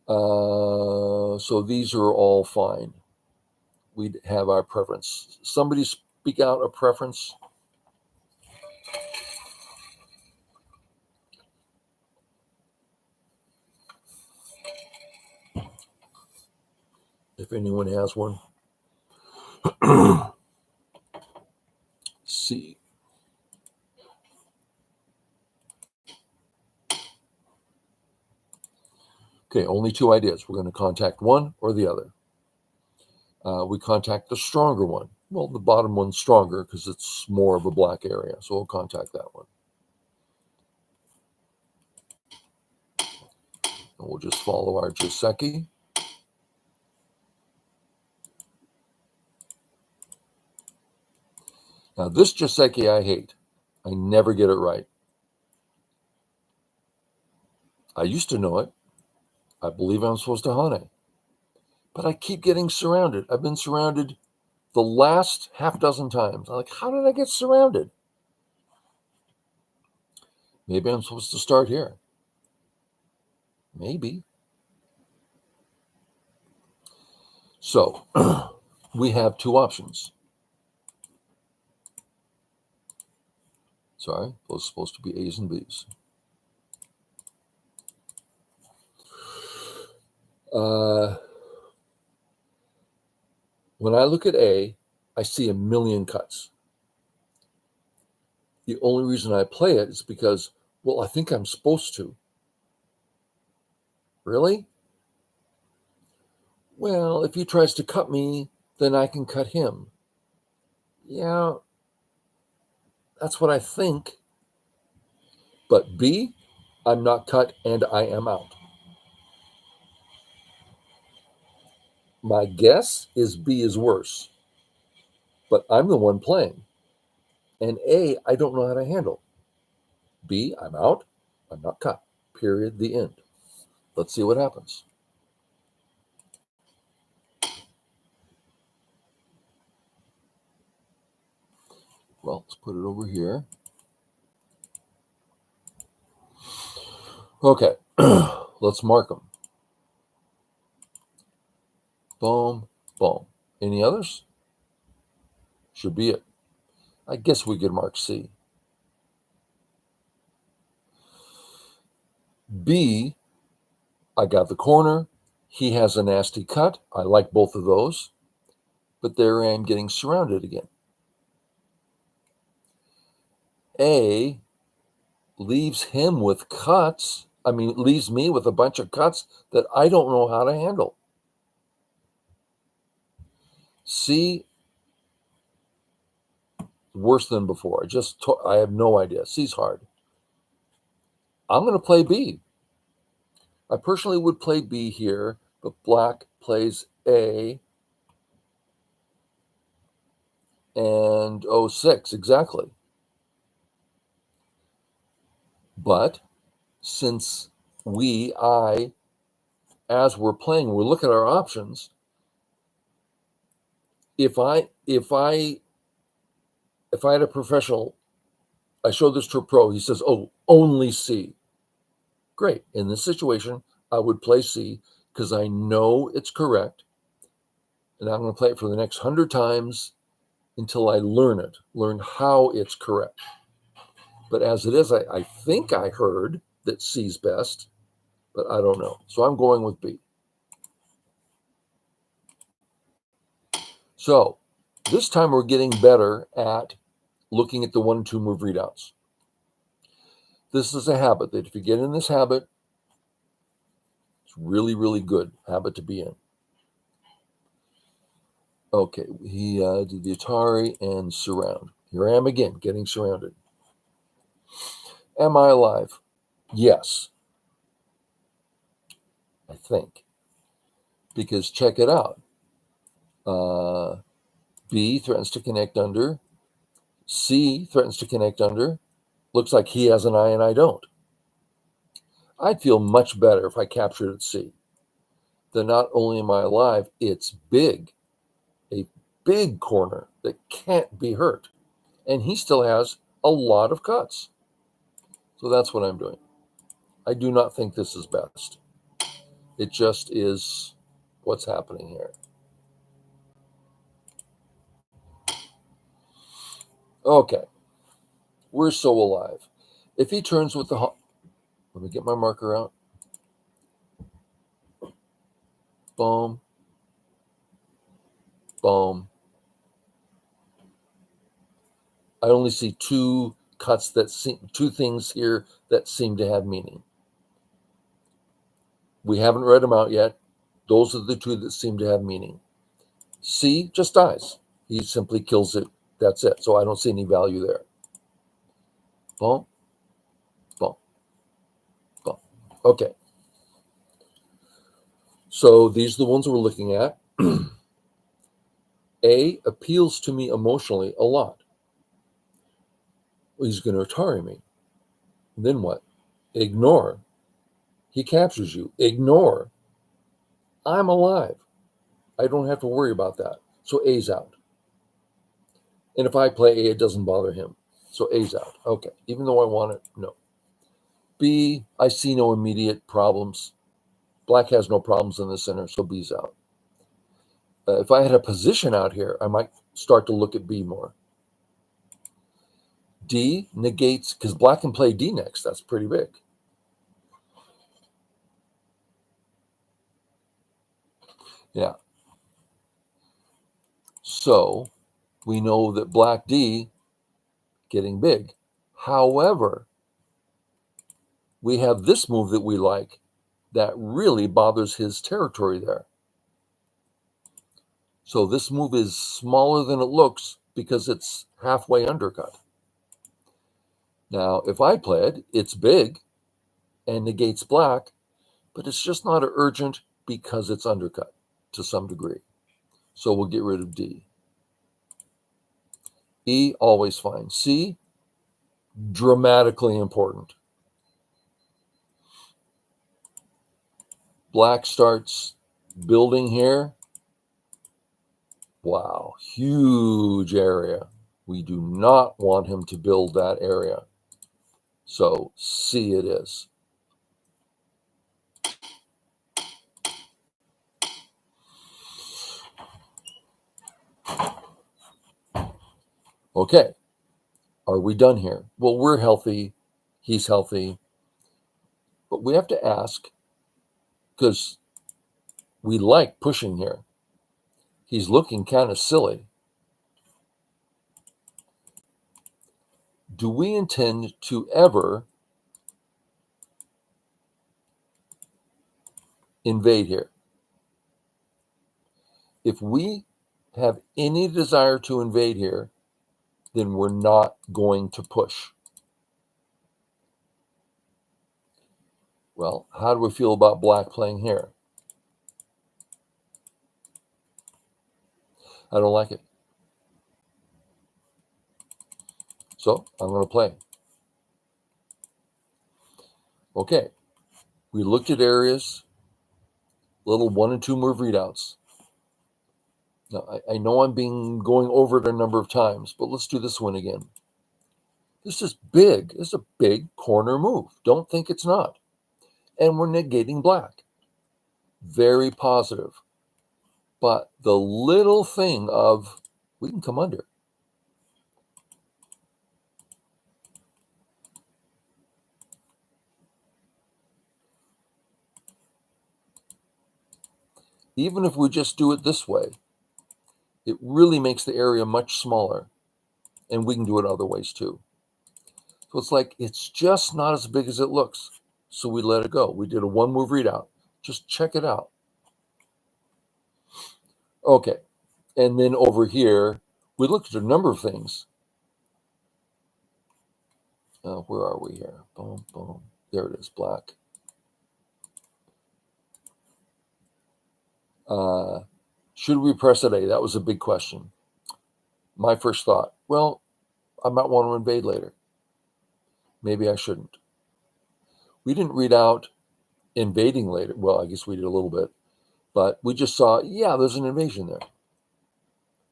So these are all fine. We'd have our preference. Somebody speak out a preference. If anyone has one. See. Okay, only 2 ideas. We're going to contact one or the other. We contact the stronger one. Well, the bottom one's stronger because it's more of a black area, so we'll contact that one. And we'll just follow our Joseki. Now, this Joseki I hate. I never get it right. I used to know it. I believe I'm supposed to Hane. But I keep getting surrounded. I've been surrounded the last half dozen times. I'm like, how did I get surrounded? Maybe I'm supposed to start here. Maybe. So we have 2 options. Sorry, those are supposed to be A's and B's. When I look at A, I see a million cuts. The only reason I play it is because, well, I think I'm supposed to. Really? Well, if he tries to cut me, then I can cut him. Yeah, that's what I think. But B, I'm not cut and I am out. My guess is B is worse, but I'm the one playing. And A, I don't know how to handle. B, I'm out. I'm not cut. Period. The end. Let's see what happens. Well, let's put it over here. Okay, let's mark them. Boom, boom. Any others? Should be it. I guess we could mark C. B, I got the corner. He has a nasty cut. I like both of those. But there I am getting surrounded again. A leaves him with cuts. Leaves me with a bunch of cuts that I don't know how to handle. C, worse than before. I have no idea. C's hard. I'm going to play B. I personally would play B here, but black plays A. And 06, exactly. But since as we're playing, we look at our options. If I had a professional, I showed this to a pro, he says, oh, only C. Great. In this situation, I would play C because I know it's correct. And I'm going to play it for the next 100 times until I learn how it's correct. But as it is, I think I heard that C's best, but I don't know. So I'm going with B. So this time we're getting better at looking at the 1 and 2 move readouts. This is a habit that if you get in this habit, it's really, really good habit to be in. Okay, he did the Atari and surround. Here I am again, getting surrounded. Am I alive? Yes. I think. Because check it out. B threatens to connect under. C threatens to connect under. Looks like he has an eye and I don't. I'd feel much better if I captured at C. Then not only am I alive, it's big. A big corner that can't be hurt. And he still has a lot of cuts. So that's what I'm doing. I do not think this is best. It just is what's happening here. Okay. We're so alive. If he turns with the... Let me get my marker out. Boom. Boom. I only see two things here that seem to have meaning. We haven't read them out yet. Those are the two that seem to have meaning. C just dies. He simply kills it. That's it. So I don't see any value there. Boom. Boom. Boom. Okay. So these are the ones we're looking at. A appeals to me emotionally a lot. Well, he's going to Atari me. Then what? Ignore. He captures you. Ignore. I'm alive. I don't have to worry about that. So A's out. And if I play A, it doesn't bother him. So A's out. Okay. Even though I want it, no. B, I see no immediate problems. Black has no problems in the center, so B's out. If I had a position out here, I might start to look at B more. D negates, because black can play D next. That's pretty big. Yeah. So we know that black D getting big. However, we have this move that we like that really bothers his territory there. So this move is smaller than it looks because it's halfway undercut. Now, if I play it, it's big and negates black, but it's just not urgent because it's undercut to some degree. So we'll get rid of D. E, always fine. C, dramatically important. Black starts building here. Wow, huge area. We do not want him to build that area. So C it is. Okay, are we done here? Well, we're healthy. He's healthy. But we have to ask, because we like pushing here. He's looking kind of silly. Do we intend to ever invade here? If we have any desire to invade here, then we're not going to push. Well, how do we feel about black playing here? I don't like it. So I'm going to play. Okay, we looked at areas, little 1 and 2 move readouts. Now, I know I'm going over it a number of times, but let's do this one again. This is big. This is a big corner move. Don't think it's not. And we're negating black. Very positive. But the little thing of we can come under. Even if we just do it this way, it really makes the area much smaller. And we can do it other ways too. So it's like it's just not as big as it looks. So we let it go. We did a 1 move readout. Just check it out. Okay. And then over here, we looked at a number of things. Where are we here? Boom, boom. There it is, black. Should we press at A? That was a big question. My first thought, well, I might want to invade later. Maybe I shouldn't. We didn't read out invading later. Well, I guess we did a little bit. But we just saw, yeah, there's an invasion there.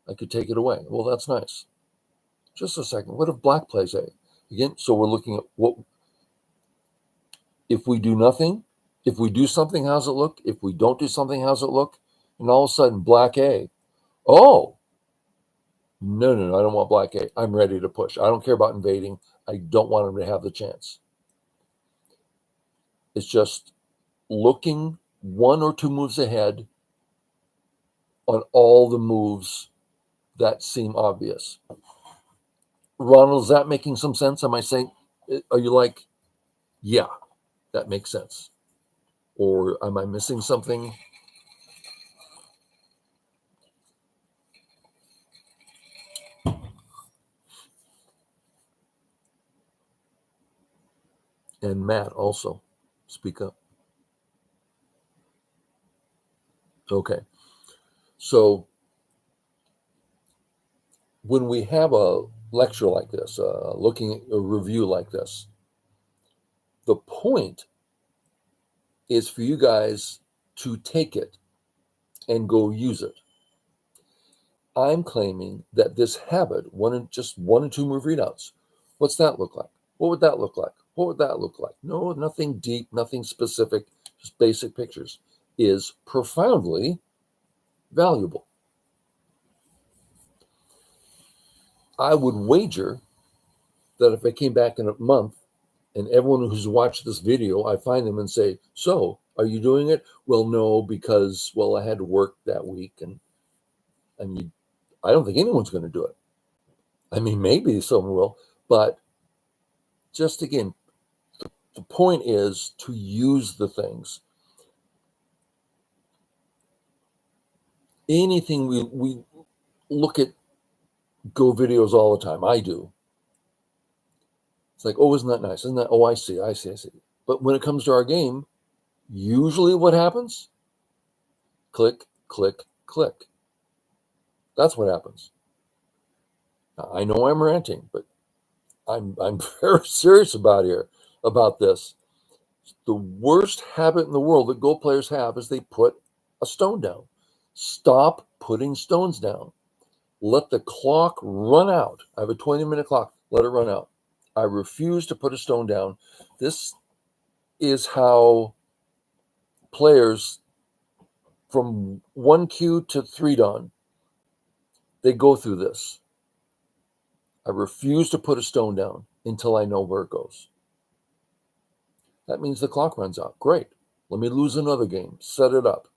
I could take it away. Well, that's nice. Just a second. What if black plays A? Again, so we're looking at what if we do nothing, if we do something, how's it look? If we don't do something, how's it look? And all of a sudden, black A. Oh, no, I don't want black A. I'm ready to push. I don't care about invading. I don't want him to have the chance. It's just looking 1 or 2 moves ahead on all the moves that seem obvious. Ronald, is that making some sense? Am I saying, are you like, yeah, that makes sense? Or am I missing something? And Matt also, speak up. Okay. So when we have a lecture like this, looking at a review like this, the point is for you guys to take it and go use it. I'm claiming that this habit, just 1 and 2 move readouts, what's that look like? What would that look like? What would that look like? No, nothing deep, nothing specific, just basic pictures, is profoundly valuable. I would wager that if I came back in a month and everyone who's watched this video, I find them and say, so are you doing it? Well, no, because, well, I had to work that week. And I don't think anyone's going to do it. I mean, maybe someone will, but just again, the point is to use the things. Anything we look at Go videos all the time. I do. It's like, oh, isn't that nice? Isn't that? Oh, I see. But when it comes to our game, usually what happens? Click, click, click. That's what happens. Now, I know I'm ranting, but I'm very serious about this. The worst habit in the world that Go players have is they put a stone down. Stop putting stones down. Let the clock run out. I have a 20-minute clock. Let it run out. I refuse to put a stone down. This is how players from 1Q to 3 dawn, they go through this. I refuse to put a stone down until I know where it goes. That means the clock runs out. Great. Let me lose another game. Set it up.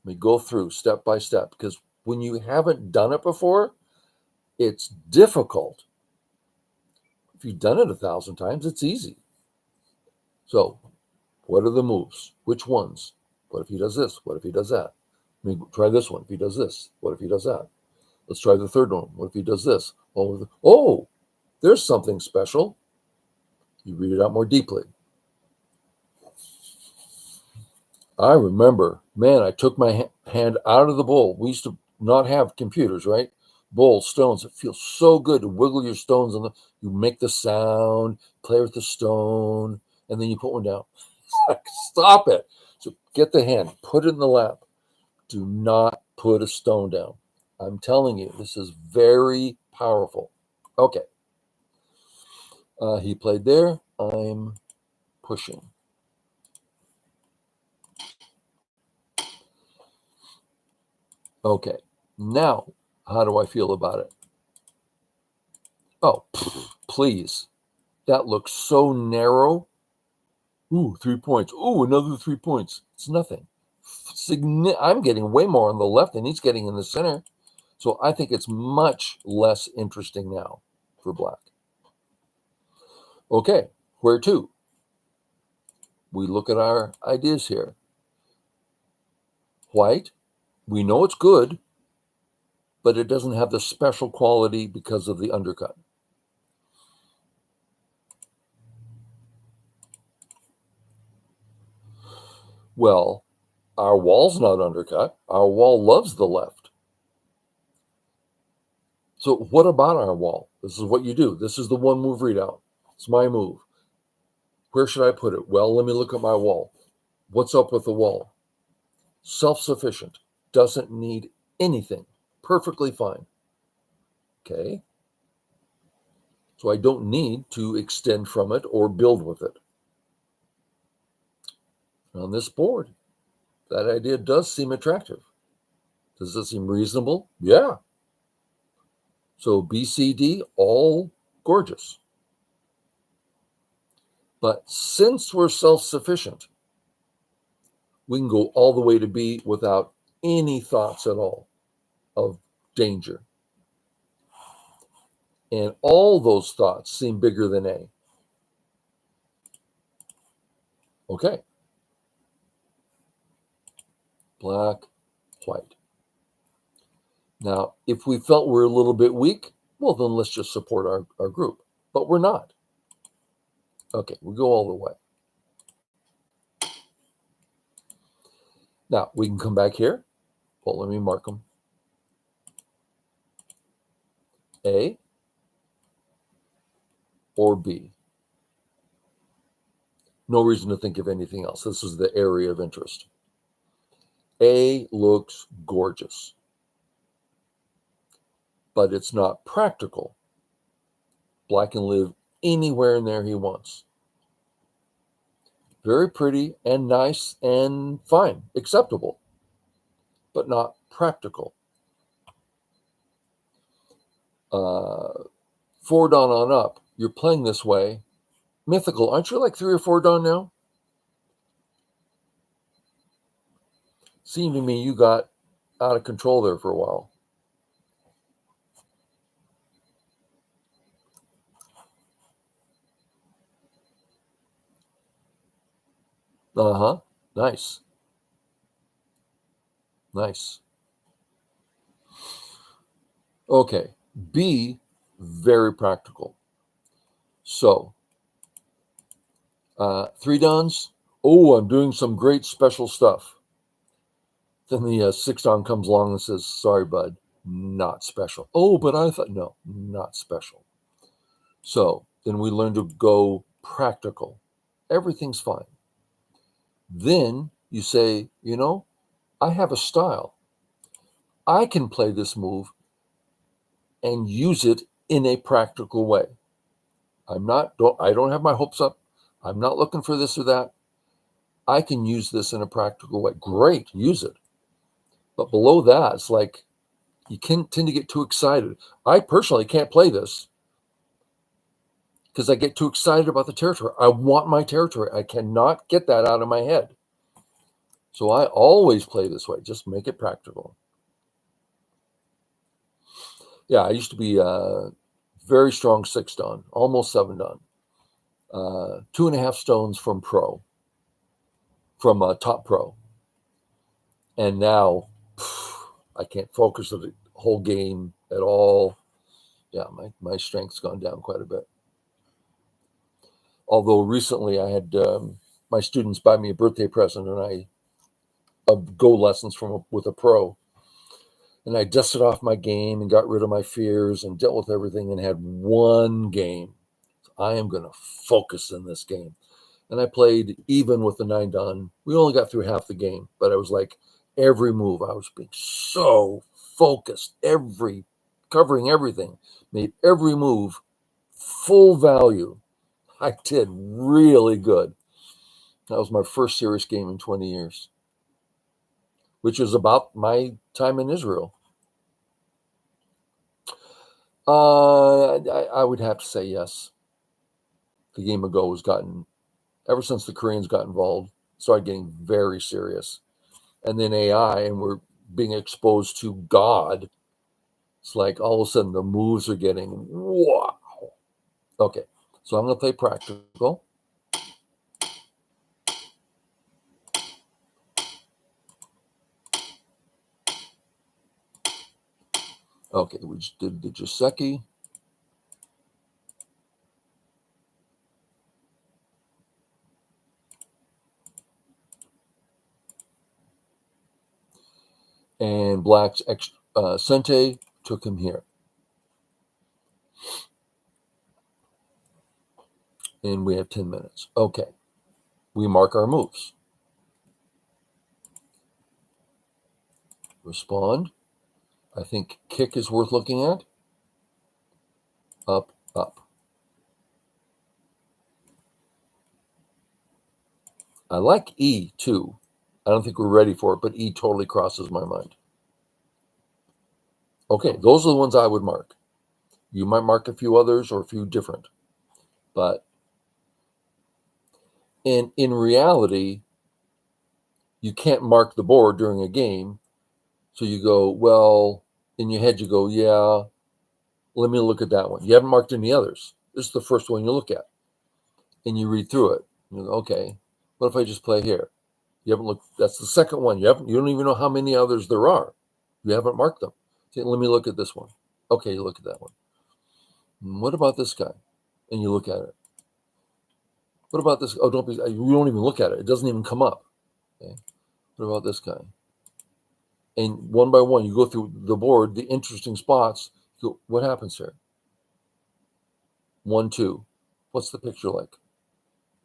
Let me go through step by step, because when you haven't done it before, it's difficult. If you've done it 1,000 times, it's easy. So, what are the moves? Which ones? What if he does this? What if he does that? Let me try this one. If he does this, what if he does that? Let's try the third one. What if he does this? Oh, there's something special. You read it out more deeply. I remember, man, I took my hand out of the bowl. We used to not have computers, right? Bowls, stones. It feels so good to wiggle your stones on you make the sound, play with the stone, and then you put one down. Stop it. So get the hand, put it in the lap. Do not put a stone down. I'm telling you, this is very powerful. Okay. He played there. I'm pushing. Okay. Now, how do I feel about it? Oh, please. That looks so narrow. Ooh, 3 points. Ooh, another 3 points. It's nothing. I'm getting way more on the left than he's getting in the center. So I think it's much less interesting now for black. Okay, where to? We look at our ideas here. White, we know it's good, but it doesn't have the special quality because of the undercut. Well, our wall's not undercut. Our wall loves the left. So what about our wall? This is what you do. This is the one move readout. It's my move. Where should I put it? Well, let me look at my wall. What's up with the wall? Self-sufficient. Doesn't need anything. Perfectly fine. Okay. So I don't need to extend from it or build with it. On this board, that idea does seem attractive. Does it seem reasonable? Yeah. So B, C, D, all gorgeous. But since we're self-sufficient, we can go all the way to B without any thoughts at all of danger. And all those thoughts seem bigger than A. Okay. Black, white. Now, if we felt we're a little bit weak, well, then let's just support our group. But we're not. Okay, we go all the way. Now, we can come back here. Well, let me mark them. A or B. No reason to think of anything else. This is the area of interest. A looks gorgeous, but it's not practical. Black can live anywhere in there he wants. Very pretty and nice and fine, acceptable, but not practical. 4 Dawn on up, you're playing this way. Mythical, aren't you like 3 or 4 Dawn now? Seemed to me you got out of control there for a while. Uh-huh. Nice. Nice. Okay. B, very practical. So, 3 Dawns. Oh, I'm doing some great special stuff. Then the 6 Dawn comes along and says, sorry, bud, not special. Oh, but I thought, no, not special. So then we learn to go practical. Everything's fine. Then you say, I have a style. I can play this move and use it in a practical way. I don't have my hopes up. I'm not looking for this or that. I can use this in a practical way. Great, use it. But below that, it's like you can tend to get too excited. I personally can't play this because I get too excited about the territory. I want my territory. I cannot get that out of my head. So I always play this way. Just make it practical. Yeah, I used to be very strong 6 Dawn, almost 7 Dawn. 2.5 stones from top pro. And now I can't focus on the whole game at all. Yeah, my strength's gone down quite a bit. Although recently I had my students buy me a birthday present, and I Go lessons with a pro. And I dusted off my game and got rid of my fears and dealt with everything and had one game. I am going to focus in this game. And I played even with the 9 Dawn. We only got through half the game, but I was like, every move, I was being so focused, covering everything, made every move full value. I did really good. That was my first serious game in 20 years, which is about my time in Israel. I would have to say yes. The game of Go has gotten, ever since the Koreans got involved, started getting very serious. And then AI, and we're being exposed to God. It's like all of a sudden the moves are getting, wow. Okay, so I'm going to play practical. Okay, we just did the Joseki. And Black's Sente took him here. And we have 10 minutes. Okay, we mark our moves. Respond. I think kick is worth looking at. Up, up. I like E too. I don't think we're ready for it, but E totally crosses my mind. Okay, those are the ones I would mark. You might mark a few others or a few different. But in reality, you can't mark the board during a game. So you go, well, in your head you go, yeah, let me look at that one. You haven't marked any others. This is the first one you look at. And you read through it. You go, okay, what if I just play here? You haven't looked. That's the second one. You don't even know how many others there are. You haven't marked them. So let me look at this one. Okay, you look at that one. What about this guy? And you look at it. What about this? Oh, you don't even look at it. It doesn't even come up. Okay. What about this guy? And one by one, you go through the board, the interesting spots. You go, what happens here? 1, 2. What's the picture like?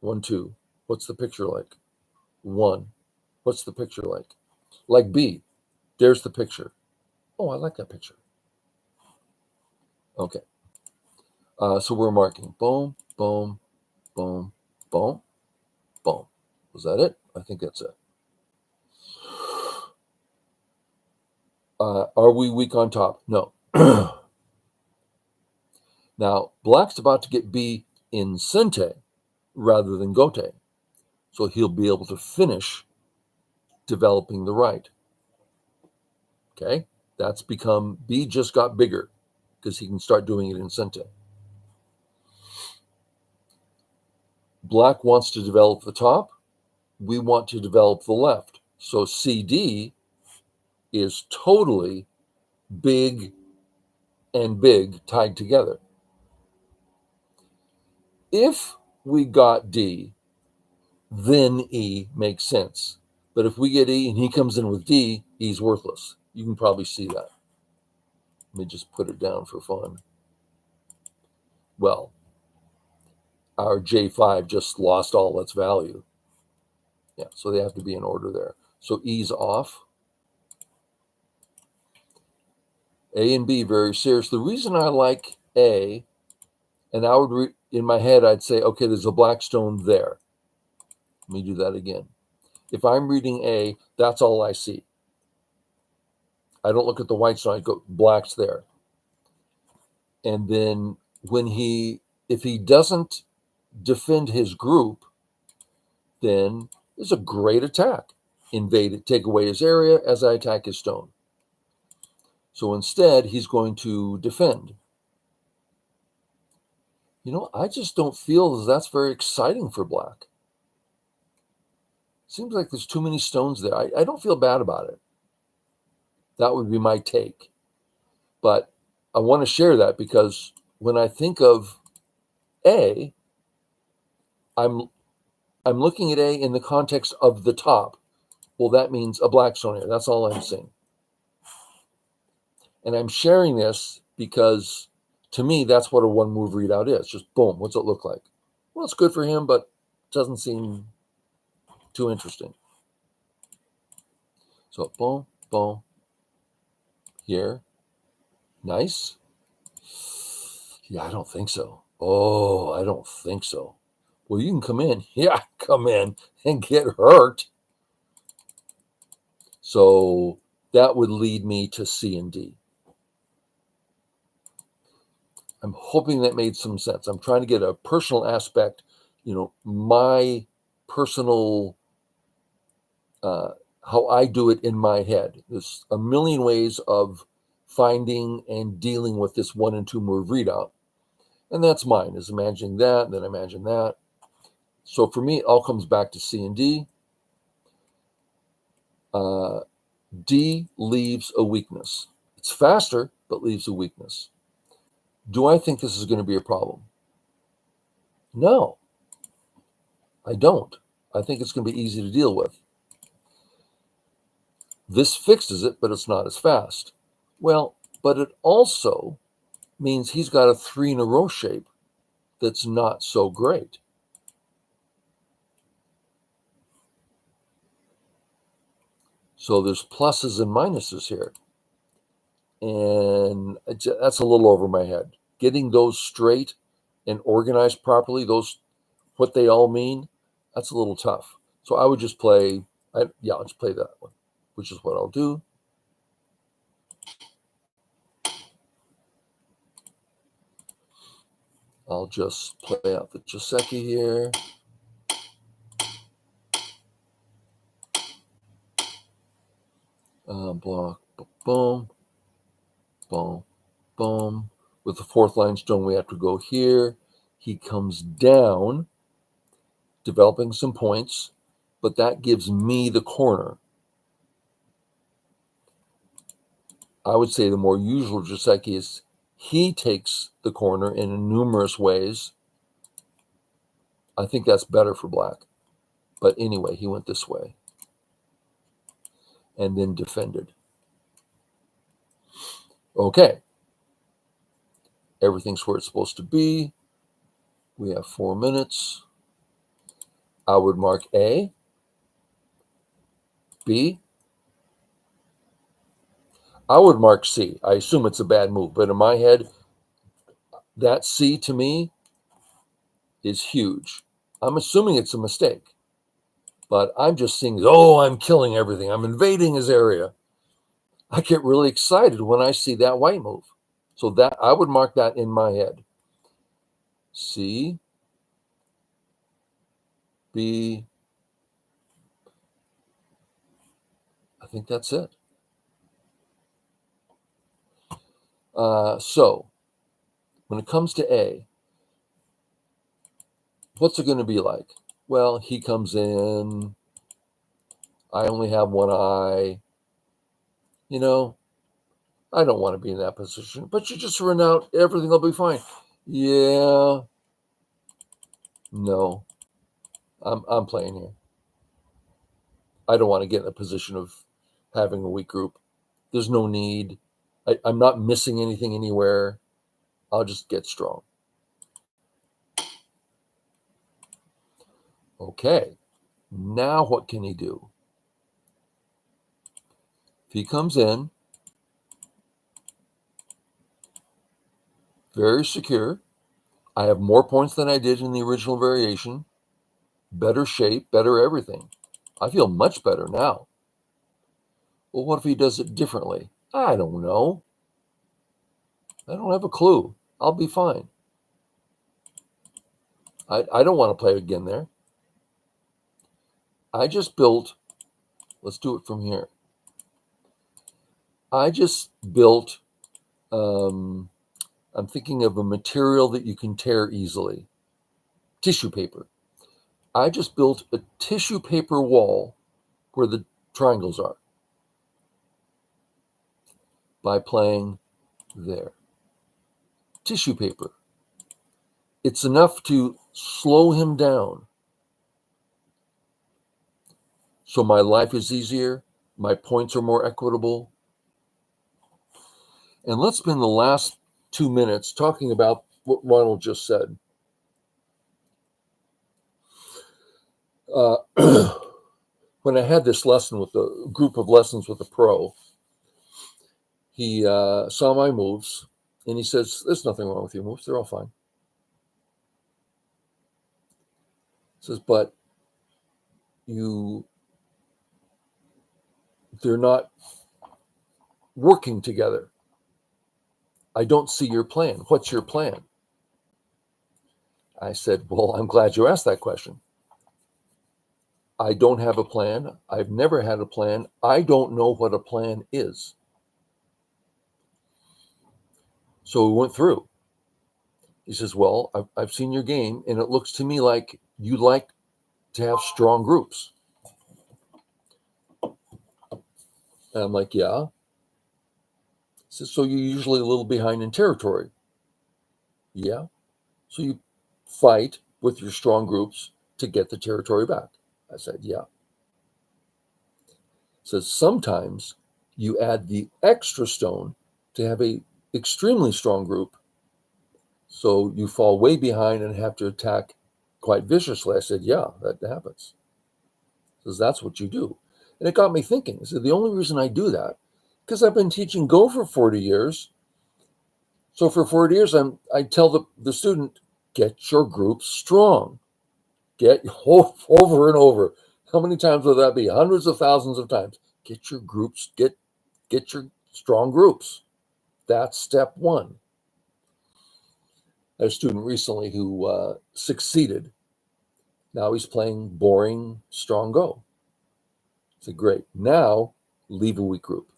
1, 2. What's the picture like? 1. What's the picture like? Like B. There's the picture. Oh, I like that picture. Okay. So we're marking. Boom, boom, boom, boom, boom. Was that it? I think that's it. Are we weak on top? No. Now Now, black's about to get B in Sente rather than Gote. So he'll be able to finish developing the right. Okay, that's become, B just got bigger because he can start doing it in Sente. Black wants to develop the top. We want to develop the left. So CD is totally big and big tied together. If we got D, then E makes sense. But if we get E and he comes in with D, E's worthless. You can probably see that. Let me just put it down for fun. Well, our J5 just lost all its value. Yeah, so they have to be in order there. So E's off. A and B, very serious. The reason I like A, and I would, in my head, I'd say, okay, there's a black stone there. Let me do that again. If I'm reading A, that's all I see. I don't look at the white stone, I go, black's there. And then if he doesn't defend his group, then it's a great attack. Invade it, take away his area as I attack his stone. So instead, he's going to defend. I just don't feel that's very exciting for black. Seems like there's too many stones there. I don't feel bad about it. That would be my take. But I want to share that because when I think of A, I'm looking at A in the context of the top. Well, that means a black stone here. That's all I'm saying. And I'm sharing this because, to me, that's what a one-move readout is. Just boom, what's it look like? Well, it's good for him, but it doesn't seem too interesting. So boom, boom, here. Nice. Yeah, I don't think so. Oh, I don't think so. Well, you can come in. Yeah, come in and get hurt. So that would lead me to C and D. I'm hoping that made some sense. I'm trying to get a personal aspect, my personal, how I do it in my head. There's a million ways of finding and dealing with this 1 and 2 move readout. And that's mine, is imagining that, and then imagine that. So for me, it all comes back to C and D. D leaves a weakness. It's faster, but leaves a weakness. Do I think this is going to be a problem? No, I don't. I think it's going to be easy to deal with. This fixes it, but it's not as fast. Well, but it also means he's got a 3 in a row shape that's not so great. So there's pluses and minuses here. And that's a little over my head. Getting those straight and organized properly, what they all mean, that's a little tough. So I would just play, I'll just play that one, which is what I'll do. I'll just play out the Joseki here. Block, boom, boom, boom. With the 4th line stone, we have to go here. He comes down, developing some points, but that gives me the corner. I would say the more usual Joseki is he takes the corner in numerous ways. I think that's better for black. But anyway, he went this way and then defended. Okay. Everything's where it's supposed to be. We have 4 minutes. I would mark A, B. I would mark C. I assume it's a bad move, but in my head, that C to me is huge. I'm assuming it's a mistake, but I'm just seeing, I'm killing everything. I'm invading his area. I get really excited when I see that white move. So that I would mark that in my head. C, B. I think that's it. So when it comes to A, what's it going to be like? Well, he comes in. I only have one eye. You know, I don't want to be in that position. But you just run out. Everything will be fine. Yeah. No. I'm playing here. I don't want to get in a position of having a weak group. There's no need. I'm not missing anything anywhere. I'll just get strong. Okay. Now what can he do? If he comes in, very secure, I have more points than I did in the original variation, better shape, better everything. I feel much better now. Well, what if he does it differently? I don't know. I don't have a clue. I'll be fine. I don't want to play again there. I just built, let's do it from here. I just built, I'm thinking of a material that you can tear easily. Tissue paper. I just built a tissue paper wall where the triangles are by playing there. Tissue paper. It's enough to slow him down. So my life is easier. My points are more equitable. And let's spend the last 2 minutes talking about what Ronald just said. When I had this lesson with a group of lessons with a pro, he saw my moves and he says, "There's nothing wrong with your moves. They're all fine." He says, "But they're not working together. I don't see your plan. What's your plan?" I said, "Well, I'm glad you asked that question. I don't have a plan. I've never had a plan. I don't know what a plan is." So we went through. He says, "Well, I've seen your game, and it looks to me like you like to have strong groups." And I'm like, "Yeah." He says, "So you're usually a little behind in territory." "Yeah." "So you fight with your strong groups to get the territory back." I said, "Yeah." He says, "Sometimes you add the extra stone to have a extremely strong group, so you fall way behind and have to attack quite viciously." I said, "Yeah, that happens." He says, "That's what you do." And it got me thinking. I said, the only reason I do that, because I've been teaching Go for 40 years. So for 40 years, I tell the student, get your group strong. Get over and over. How many times will that be? Hundreds of thousands of times. Get your groups, get your strong groups. That's step one. I had a student recently who succeeded. Now he's playing boring strong Go. I said, great. Now leave a weak group.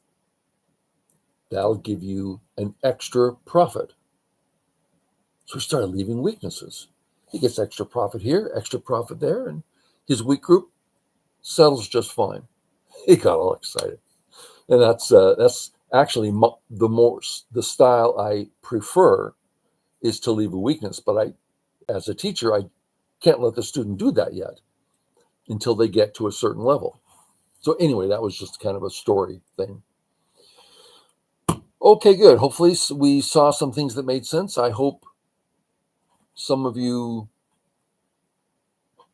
That'll give you an extra profit. So we started leaving weaknesses. He gets extra profit here, extra profit there, and his weak group settles just fine. He got all excited, and that's actually the style I prefer is to leave a weakness. But as a teacher, I can't let the student do that yet until they get to a certain level. So anyway, that was just kind of a story thing. Okay, good. Hopefully we saw some things that made sense. I hope some of you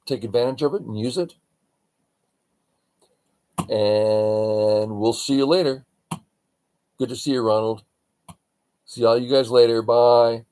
take advantage of it and use it. And we'll see you later. Good to see you, Ronald. See all you guys later. Bye.